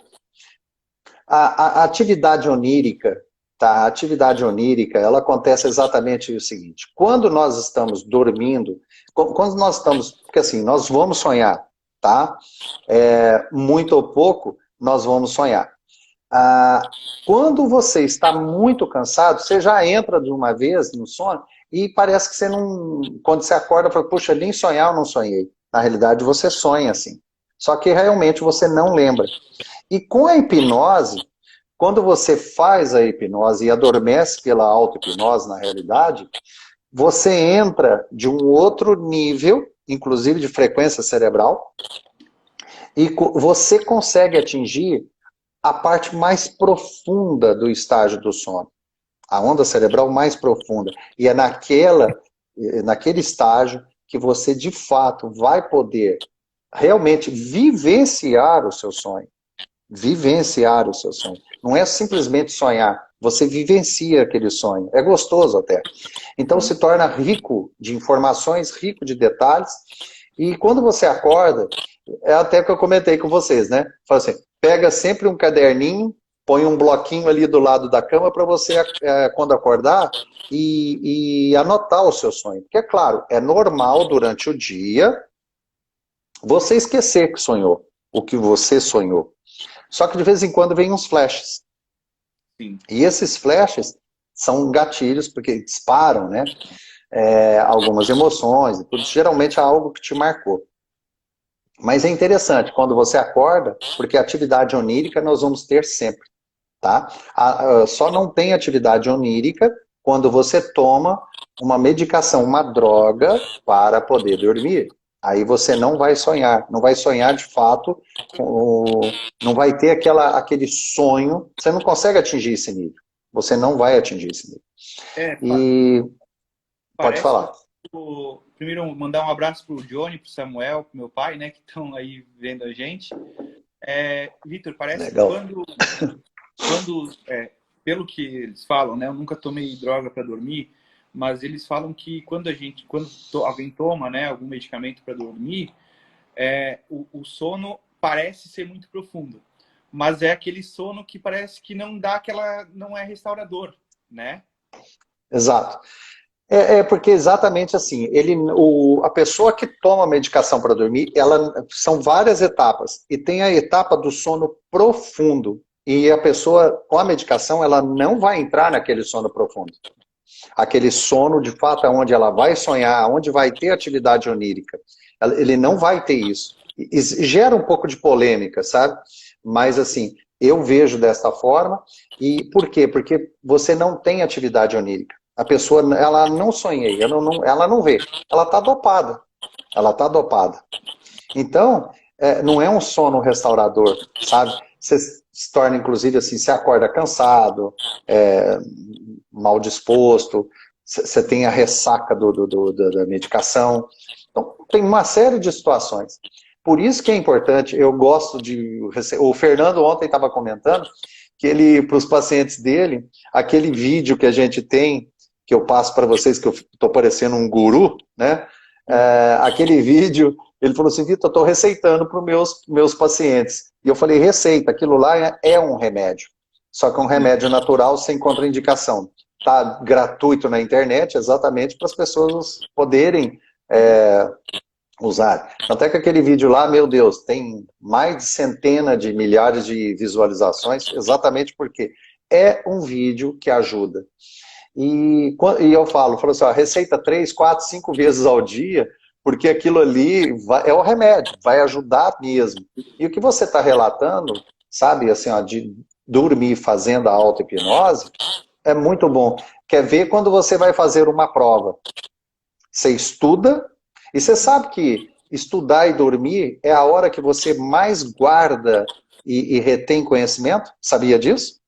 A atividade onírica, tá? A atividade onírica, ela acontece exatamente o seguinte. Quando nós estamos dormindo, quando nós estamos, porque assim, nós vamos sonhar, tá? Muito ou pouco, nós vamos sonhar. Quando você está muito cansado, você já entra de uma vez no sono e parece que você não... Quando você acorda, fala, puxa, nem sonhar eu não sonhei. Na realidade, você sonha assim. Só que realmente você não lembra. E com a hipnose, quando você faz a hipnose e adormece pela auto-hipnose, na realidade, você entra de um outro nível, inclusive de frequência cerebral, e você consegue atingir a parte mais profunda do estágio do sono. A onda cerebral mais profunda. E é naquele estágio que você, de fato, vai poder realmente vivenciar o seu sonho. Vivenciar o seu sonho. Não é simplesmente sonhar. Você vivencia aquele sonho. É gostoso até. Então se torna rico de informações, rico de detalhes. E quando você acorda, é até o que eu comentei com vocês, né? Fala assim, pega sempre um caderninho, põe um bloquinho ali do lado da cama para você, quando acordar, e anotar o seu sonho. Porque, é claro, é normal durante o dia você esquecer que sonhou, o que você sonhou. Só que de vez em quando vem uns flashes. Sim. E esses flashes são gatilhos, porque disparam, né? Algumas emoções, tudo, geralmente é algo que te marcou. Mas é interessante, quando você acorda, porque a atividade onírica nós vamos ter sempre, tá? Só não tem atividade onírica quando você toma uma medicação, uma droga, para poder dormir. Aí você não vai sonhar, não vai sonhar de fato, não vai ter aquele sonho, você não consegue atingir esse nível, você não vai atingir esse nível. É, E pode parece falar. primeiro mandar um abraço pro Johnny, pro Samuel, pro meu pai, né, que estão aí vendo a gente. Vitor, parece que Legal. pelo que eles falam, né, eu nunca tomei droga para dormir, mas eles falam que quando alguém toma, né, algum medicamento para dormir, o sono parece ser muito profundo, mas é aquele sono que parece que não dá não é restaurador, né? Exato. É porque exatamente assim, a pessoa que toma medicação para dormir, são várias etapas. E tem a etapa do sono profundo. E a pessoa, com a medicação, ela não vai entrar naquele sono profundo. Aquele sono, de fato, é onde ela vai sonhar, onde vai ter atividade onírica. Ele não vai ter isso. E gera um pouco de polêmica, sabe? Mas, assim, eu vejo desta forma. E por quê? Porque você não tem atividade onírica. A pessoa, ela não sonhei, ela não vê. Ela está dopada. Ela está dopada. Então, não é um sono restaurador, sabe? Você se torna, inclusive, assim, você acorda cansado, mal disposto, você tem a ressaca da medicação. Então, tem uma série de situações. Por isso que é importante, eu gosto de... O Fernando ontem estava comentando que ele, para os pacientes dele, aquele vídeo que a gente tem, que eu passo para vocês, que eu estou parecendo um guru, né? Aquele vídeo, ele falou assim, Vitor, eu estou receitando para os meus pacientes. E eu falei, receita, aquilo lá é um remédio. Só que é um remédio natural sem contraindicação. Está gratuito na internet, exatamente para as pessoas poderem usar. Até que aquele vídeo lá, meu Deus, tem mais de centena de milhares de visualizações, exatamente porque é um vídeo que ajuda. E eu falo assim, ó, receita 3, 4, 5 vezes ao dia, porque aquilo ali é o remédio, vai ajudar mesmo. E o que você está relatando, sabe, assim, ó, de dormir fazendo a auto-hipnose, é muito bom. Quer ver quando você vai fazer uma prova? Você estuda, e você sabe que estudar e dormir é a hora que você mais guarda e retém conhecimento? Sabia disso?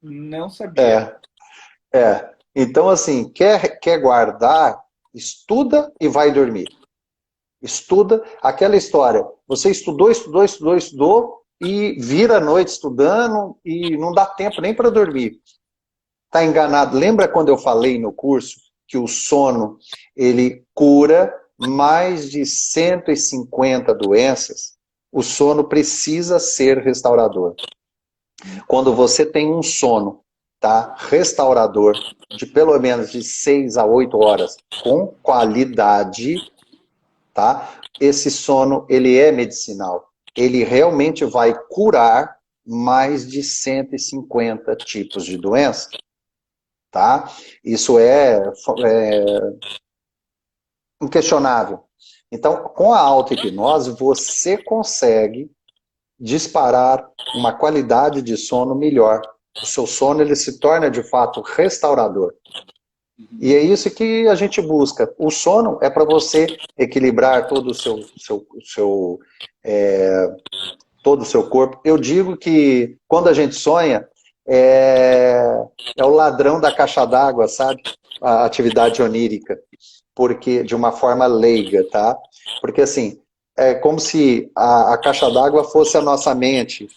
Não sabia. É. Então, assim, quer guardar, estuda e vai dormir. Estuda aquela história. Você estudou, estudou, estudou, estudou e vira a noite estudando e não dá tempo nem para dormir. Está enganado. Lembra quando eu falei no curso que o sono, ele cura mais de 150 doenças? O sono precisa ser restaurador. Quando você tem um sono, tá, restaurador, de pelo menos de 6 a 8 horas, com qualidade, tá? Esse sono, ele é medicinal. Ele realmente vai curar mais de 150 tipos de doença, tá? Isso é inquestionável. Então, com a auto-hipnose, você consegue disparar uma qualidade de sono melhor. O seu sono, ele se torna, de fato, restaurador. E é isso que a gente busca. O sono é para você equilibrar todo todo o seu corpo. Eu digo que quando a gente sonha, é o ladrão da caixa d'água, sabe? A atividade onírica, porque de uma forma leiga, tá? Porque assim, é como se a caixa d'água fosse a nossa mente.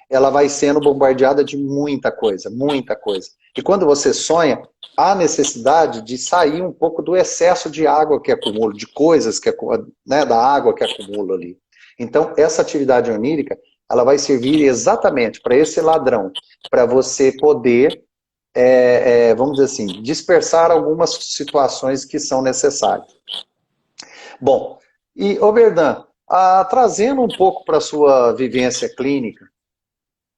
Ela vai sendo bombardeada de muita coisa, muita coisa. E quando você sonha, há necessidade de sair um pouco do excesso de água que acumula, de coisas né, da água que acumula ali. Então, essa atividade onírica, ela vai servir exatamente para esse ladrão, para você poder, vamos dizer assim, dispersar algumas situações que são necessárias. Bom, e, Oberdan, trazendo um pouco para a sua vivência clínica,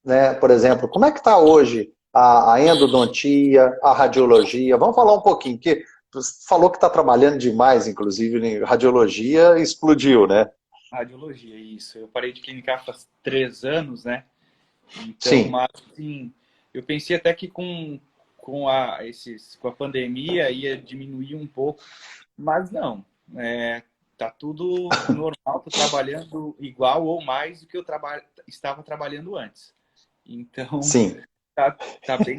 né? Por exemplo, como é que está hoje a endodontia, a radiologia? Vamos falar um pouquinho, que você falou que está trabalhando demais, inclusive, em radiologia, explodiu, né? Radiologia, isso. Eu parei de clinicar faz 3 anos, né? Então, Sim, mas assim, eu pensei até que com a pandemia ia diminuir um pouco, mas não. tá tudo normal, tô trabalhando igual ou mais do que eu estava trabalhando antes. Então, Sim, tá, tá bem,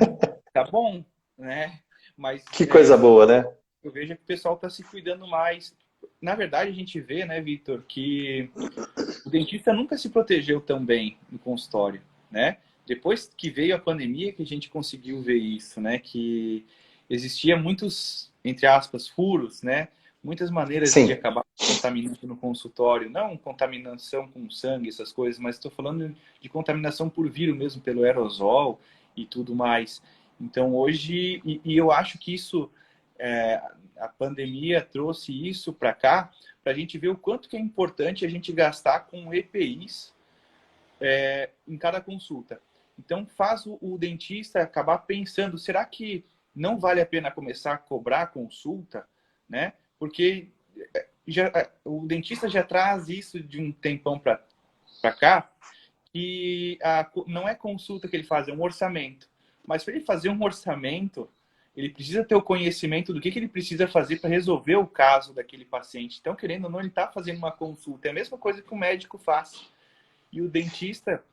tá bom, né? Mas que coisa boa, né? eu vejo que o pessoal está se cuidando mais. Na verdade, a gente vê, né, Vitor, que o dentista nunca se protegeu tão bem no consultório, né? Depois que veio a pandemia que a gente conseguiu ver isso, né? Que existia muitos, entre aspas, furos, né? Muitas maneiras de Sim, acabar contaminando no consultório. Não contaminação com sangue, essas coisas, mas estou falando de contaminação por vírus mesmo, pelo aerosol e tudo mais. Então, hoje, e eu acho que isso, é, a pandemia trouxe isso para cá, para a gente ver o quanto que é importante a gente gastar com EPIs em cada consulta. Então, faz o dentista acabar pensando, será que não vale a pena começar a cobrar a consulta, né? Porque o dentista já traz isso de um tempão para cá, que não é consulta que ele faz, é um orçamento. Mas para ele fazer um orçamento, ele precisa ter o conhecimento do que ele precisa fazer para resolver o caso daquele paciente. Então, querendo ou não, ele está fazendo uma consulta. É a mesma coisa que o médico faz. E o dentista,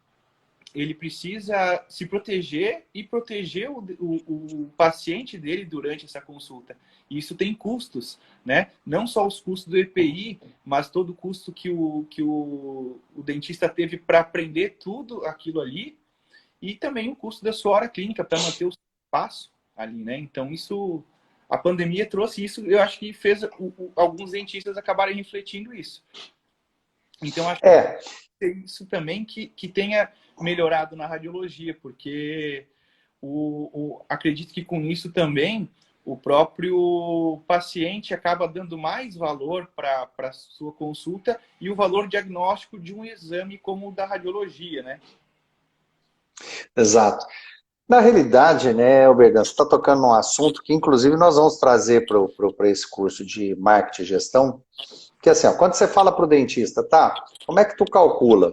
ele precisa se proteger e proteger o paciente dele durante essa consulta. E isso tem custos, né? Não só os custos do EPI, mas todo o custo que o dentista teve para aprender tudo aquilo ali e também o custo da sua hora clínica para manter o espaço ali, né? Então, isso, a pandemia trouxe isso, eu acho que fez alguns dentistas acabarem refletindo isso. Então, acho que é, é isso também que tenha melhorado na radiologia, porque acredito que com isso também o próprio paciente acaba dando mais valor para a sua consulta e o valor diagnóstico de um exame como o da radiologia, né? exato. Na realidade, né, Alberdan, você está tocando num assunto que, inclusive, nós vamos trazer para esse curso de marketing e gestão, que assim, ó, quando você fala para o dentista, tá, como é que tu calcula?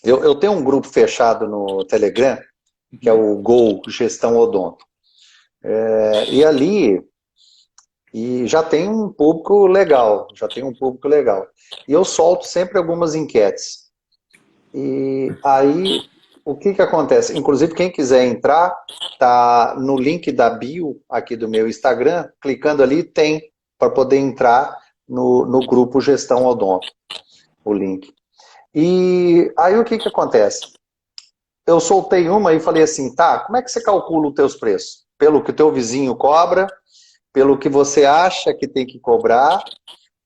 Eu tenho um grupo fechado no Telegram, que é Uhum. o Gol Gestão Odonto. E ali já tem um público legal, já tem um público legal. E eu solto sempre algumas enquetes. E aí, o que que acontece? Inclusive, quem quiser entrar, tá no link da bio aqui do meu Instagram, clicando ali, tem para poder entrar no grupo Gestão Odonto, o link. E aí, o que que acontece? Eu soltei uma e falei assim, tá, como é que você calcula os teus preços? Pelo que o teu vizinho cobra, pelo que você acha que tem que cobrar,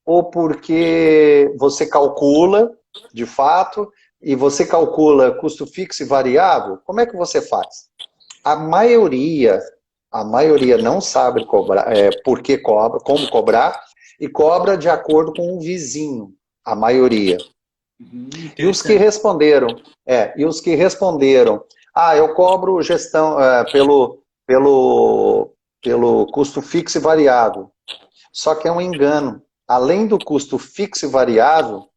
ou porque você calcula, de fato, e você calcula custo fixo e variável? Como é que você faz? A maioria, a maioria não sabe cobrar, por que cobra, como cobrar, e cobra de acordo com o vizinho, a maioria. E os que Interessante. responderam, eu cobro gestão pelo custo fixo e variável. Só que é um engano. Além do custo fixo e variável,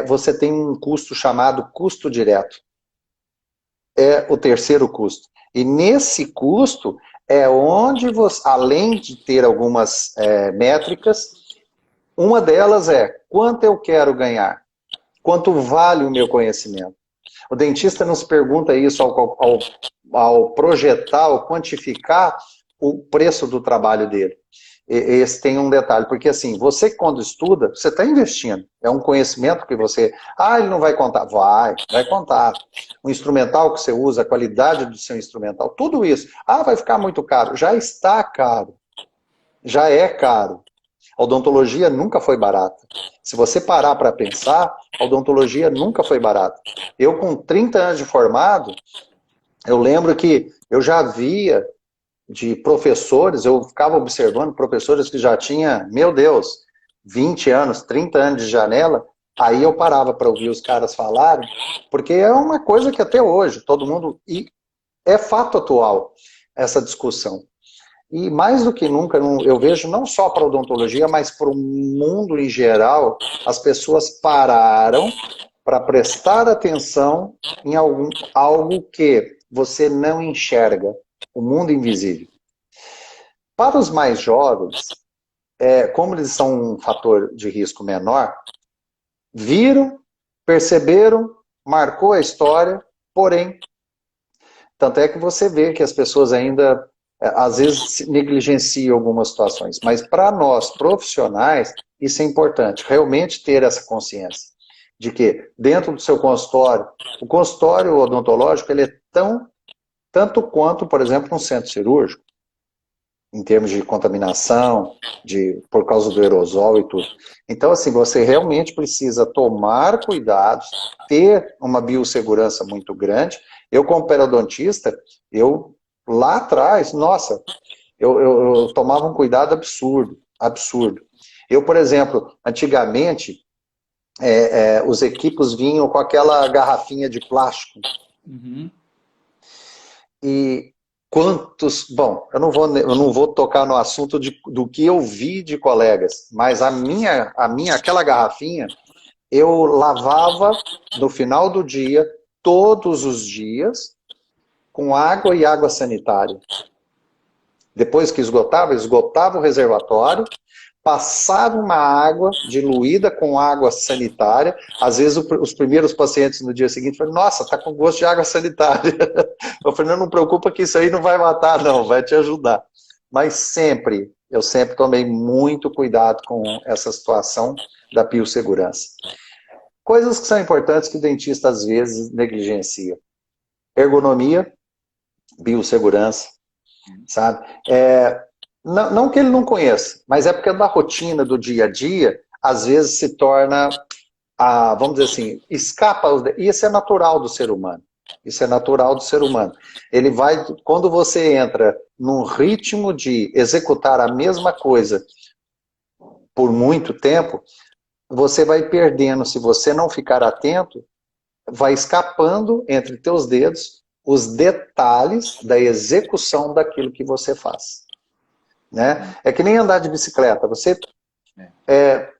você tem um custo chamado custo direto. É o terceiro custo. E nesse custo é onde você, além de ter algumas métricas, uma delas é quanto eu quero ganhar, quanto vale o meu conhecimento. O dentista nos pergunta isso ao projetar, ao quantificar o preço do trabalho dele. Esse tem um detalhe, porque assim, você quando estuda, você está investindo. É um conhecimento que você... ele não vai contar. Vai contar. O instrumental que você usa, a qualidade do seu instrumental, tudo isso. Vai ficar muito caro. Já está caro. Já é caro. A odontologia nunca foi barata. Se você parar para pensar, a odontologia nunca foi barata. Eu, com 30 anos de formado, eu lembro que eu já via de professores, eu ficava observando professores que já tinham, meu Deus, 20 anos, 30 anos de janela, aí eu parava para ouvir os caras falarem, porque é uma coisa que até hoje todo mundo... E é fato atual essa discussão. E mais do que nunca, eu vejo não só para a odontologia, mas para o mundo em geral, as pessoas pararam para prestar atenção em algo que você não enxerga, o mundo invisível. Para os mais jovens, como eles são um fator de risco menor, viram, perceberam, marcou a história, porém, tanto é que você vê que as pessoas ainda, às vezes, negligenciam algumas situações. Mas para nós, profissionais, isso é importante, realmente ter essa consciência de que dentro do seu consultório, o consultório odontológico, ele é tanto quanto, por exemplo, um centro cirúrgico, em termos de contaminação, por causa do aerosol e tudo. Então, assim, você realmente precisa tomar cuidados, ter uma biossegurança muito grande. Eu, como periodontista, lá atrás, nossa, eu tomava um cuidado absurdo, absurdo. Eu, por exemplo, antigamente, os equipos vinham com aquela garrafinha de plástico. Uhum. E bom, eu não vou tocar no assunto do que eu vi de colegas, mas aquela garrafinha, eu lavava no final do dia, todos os dias, com água e água sanitária. Depois que esgotava o reservatório, passava uma água diluída com água sanitária. Às vezes os primeiros pacientes no dia seguinte falam, nossa, tá com gosto de água sanitária. Eu falei, não preocupa que isso aí não vai matar, não, vai te ajudar. Mas eu sempre tomei muito cuidado com essa situação da biossegurança. Coisas que são importantes que o dentista às vezes negligencia. Ergonomia, biossegurança, sabe? Não que ele não conheça, mas é porque da rotina do dia a dia, às vezes se torna, vamos dizer assim, escapa. Isso é natural do ser humano. Isso é natural do ser humano. Ele vai, quando você entra num ritmo de executar a mesma coisa por muito tempo, você vai perdendo, se você não ficar atento, vai escapando entre teus dedos os detalhes da execução daquilo que você faz. Né? É que nem andar de bicicleta. Você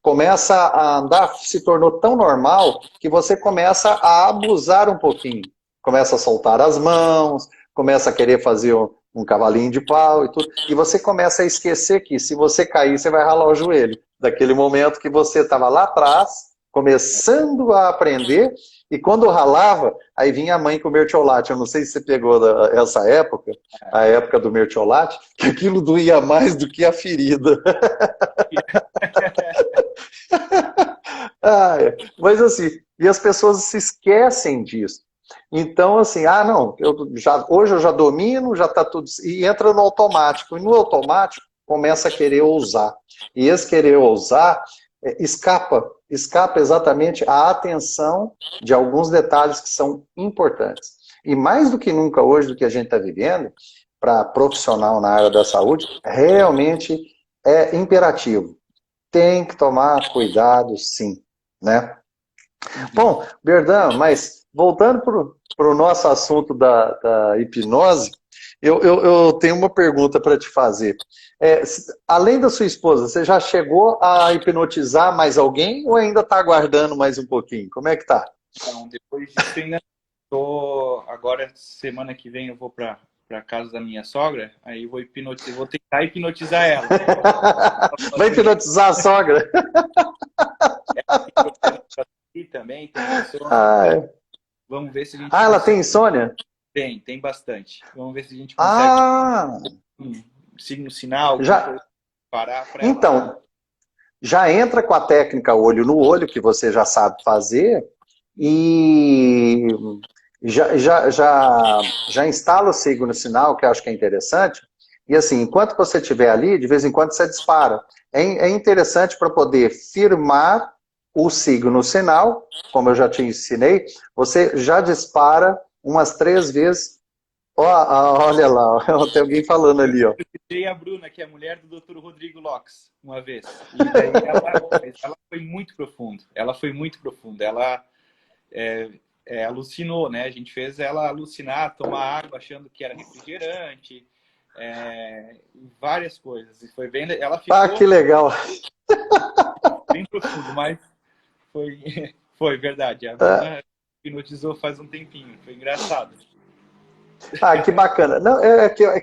começa a andar, se tornou tão normal que você começa a abusar um pouquinho. Começa a soltar as mãos, começa a querer fazer um cavalinho de pau e tudo. E você começa a esquecer que se você cair, você vai ralar o joelho. Daquele momento que você estava lá atrás, começando a aprender, e quando ralava, aí vinha a mãe com o mertiolate. Eu não sei se você pegou essa época, a época do mertiolate, que aquilo doía mais do que a ferida. Mas assim, e as pessoas se esquecem disso. Então, assim, não, hoje eu já domino, já está tudo. E entra no automático. E no automático começa a querer ousar. E esse querer ousar escapa exatamente a atenção de alguns detalhes que são importantes. E mais do que nunca hoje, do que a gente está vivendo, para profissional na área da saúde, realmente é imperativo. Tem que tomar cuidado, sim, né? Bom, Berdan, mas voltando para o nosso assunto da hipnose, eu tenho uma pergunta para te fazer. Além da sua esposa, você já chegou a hipnotizar mais alguém ou ainda está aguardando mais um pouquinho? Como é que tá? Então, depois disso ainda agora, semana que vem, eu vou para casa da minha sogra, aí vou tentar hipnotizar ela. Vai hipnotizar a sogra? E também tem insônia. Vamos ver se a gente ela tem insônia? Tem bastante. Vamos ver se a gente consegue um sinal parar para ela. Então, já entra com a técnica olho no olho, que você já sabe fazer, e já instala o signo no sinal, que eu acho que é interessante, e assim, enquanto você estiver ali, de vez em quando você dispara. É interessante para poder firmar o signo no sinal, como eu já te ensinei, você já dispara umas 3 vezes. Olha lá, tem alguém falando ali, ó. Eu citei a Bruna, que é a mulher do Dr. Rodrigo Locks, uma vez. E daí ela foi muito profunda. Ela foi muito profunda. Ela alucinou, né? A gente fez ela alucinar, tomar água achando que era refrigerante, várias coisas. E foi bem. Ela ficou. Que legal! Bem profundo, mas foi verdade. A Bruna hipnotizou faz um tempinho. Foi engraçado. Que bacana. Não,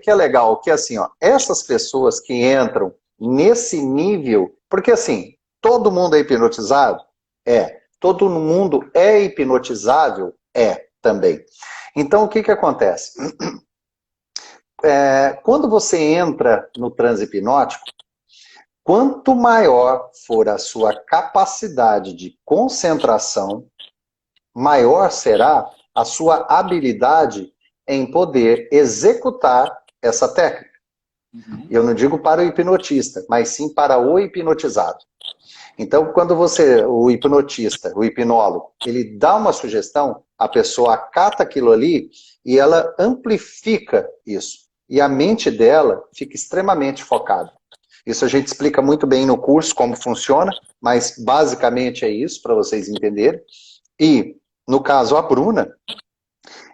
que é legal, que assim, ó, essas pessoas que entram nesse nível, porque assim, todo mundo é hipnotizado? É. Todo mundo é hipnotizável? É, também. Então, o que que acontece? Quando você entra no transe hipnótico, quanto maior for a sua capacidade de concentração, maior será a sua habilidade em poder executar essa técnica. Uhum. Eu não digo para o hipnotista, mas sim para o hipnotizado. Então, quando o hipnotista, o hipnólogo, ele dá uma sugestão, a pessoa acata aquilo ali e ela amplifica isso. E a mente dela fica extremamente focada. Isso a gente explica muito bem no curso como funciona, mas basicamente é isso para vocês entenderem. E, no caso, a Bruna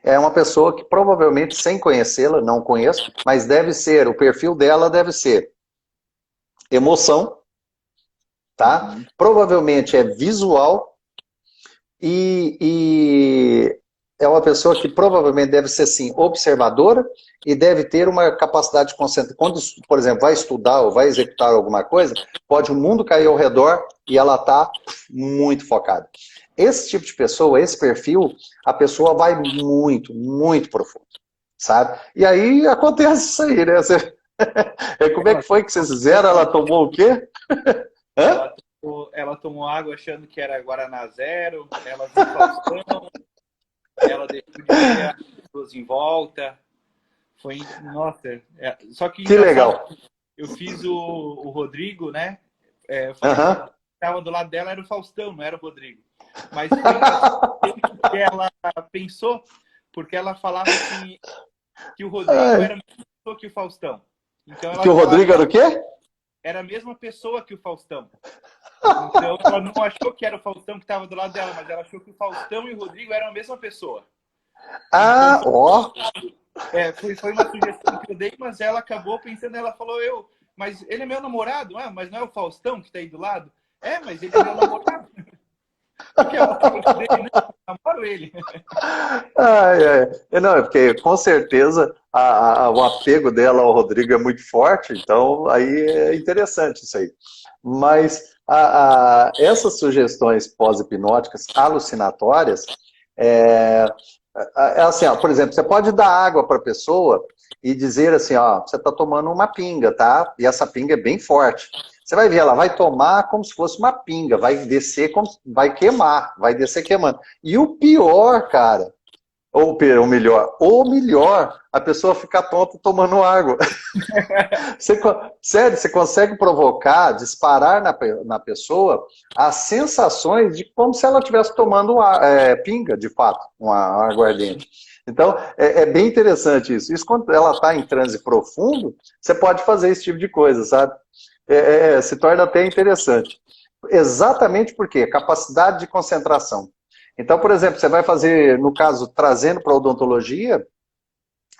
é uma pessoa que provavelmente, sem conhecê-la, não conheço, mas o perfil dela deve ser emoção, tá? Uhum. Provavelmente é visual e é uma pessoa que provavelmente deve ser, sim, observadora e deve ter uma capacidade de concentração. Quando, por exemplo, vai estudar ou vai executar alguma coisa, pode o mundo cair ao redor e ela está muito focada. Esse tipo de pessoa, esse perfil, a pessoa vai muito, muito profundo, sabe? E aí acontece isso aí, né? Como é que Ela, foi que vocês fizeram? Ela tomou o quê? Hã? ela tomou água achando que era Guaraná Zero, ela viu Faustão, ela deixou de ver as pessoas em volta. Foi, nossa, só que Que engraçado, legal. eu fiz o Rodrigo, né? Eu falei que Aham. estava do lado dela era o Faustão, não era o Rodrigo. Mas foi engraçado que ela pensou, porque ela falava que o Rodrigo Ai, era a mesma pessoa que o Faustão. Então que o Rodrigo era o quê? era a mesma pessoa que o Faustão. Então ela não achou que era o Faustão que estava do lado dela, mas ela achou que o Faustão e o Rodrigo eram a mesma pessoa. Então Ah, ó. foi uma sugestão que eu dei, mas ela acabou pensando, ela falou, mas ele é meu namorado, mas não é o Faustão que está aí do lado? Mas ele é meu namorado. Porque ela falou dele, não, eu namoro ele. Ai, ai. Não, é porque com certeza o apego dela ao Rodrigo é muito forte, então aí é interessante isso aí. Mas essas sugestões pós-hipnóticas alucinatórias, é, é assim, ó, por exemplo, você pode dar água para a pessoa e dizer assim, ó, você está tomando uma pinga, tá? E essa pinga é bem forte. Você vai ver, ela vai tomar como se fosse uma pinga, vai descer, vai queimar, vai descer queimando. E o pior, cara, ou melhor, a pessoa ficar tonta tomando água. Sério, você consegue provocar, disparar na pessoa as sensações de como se ela estivesse tomando pinga, de fato, uma aguardente. Então, é bem interessante isso. Isso quando ela está em transe profundo, você pode fazer esse tipo de coisa, sabe? Se torna até interessante. Exatamente porque capacidade de concentração. Então, por exemplo, você vai fazer, no caso, trazendo para a odontologia,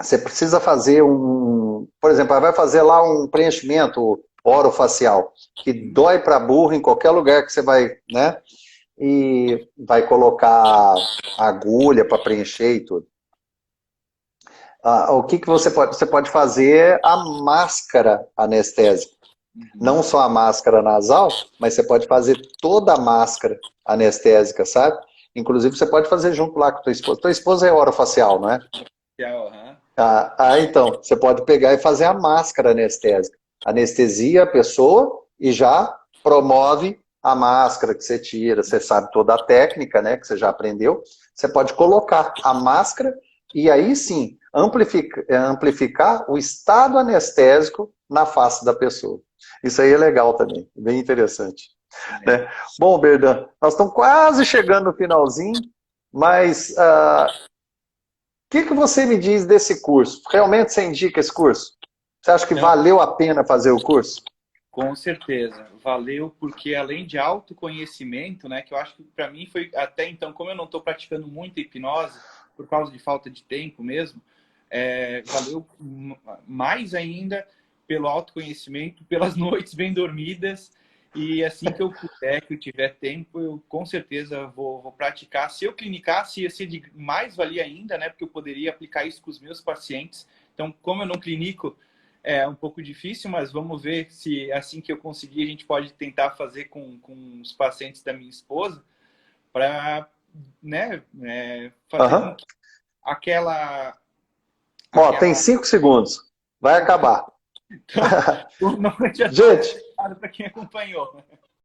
você precisa fazer por exemplo, vai fazer lá um preenchimento orofacial, que dói para burro em qualquer lugar que você vai, né? E vai colocar agulha para preencher e tudo. O que que você pode? Você pode fazer a máscara anestésica. Uhum. Não só a máscara nasal, mas você pode fazer toda a máscara anestésica, sabe? Inclusive, você pode fazer junto lá com a tua esposa. Tua esposa é orofacial, não é? Uhum. Então, você pode pegar e fazer a máscara anestésica. Anestesia a pessoa e já promove a máscara que você tira. Você sabe toda a técnica, né, que você já aprendeu. Você pode colocar a máscara e aí sim amplificar o estado anestésico na face da pessoa. Isso aí é legal também, bem interessante. Né? Bom, Berdan, nós estamos quase chegando no finalzinho, mas que você me diz desse curso? Realmente você indica esse curso? Você acha que Não, valeu a pena fazer o curso? com certeza. Valeu, porque além de autoconhecimento, né, que eu acho que para mim foi até então, como eu não estou praticando muita hipnose, por causa de falta de tempo mesmo, valeu mais ainda pelo autoconhecimento, pelas noites bem dormidas. E assim que eu puder, que eu tiver tempo, eu com certeza vou praticar. Se eu clinicasse, ia ser de mais valia ainda, né? Porque eu poderia aplicar isso com os meus pacientes. Então, como eu não clinico, É um pouco difícil, mas vamos ver se assim que eu conseguir a gente pode tentar fazer com os pacientes da minha esposa para, né, fazer com Aham. que aquela Ó, tem aquela 5 segundos. Vai acabar. então, não adianta Gente, para quem acompanhou.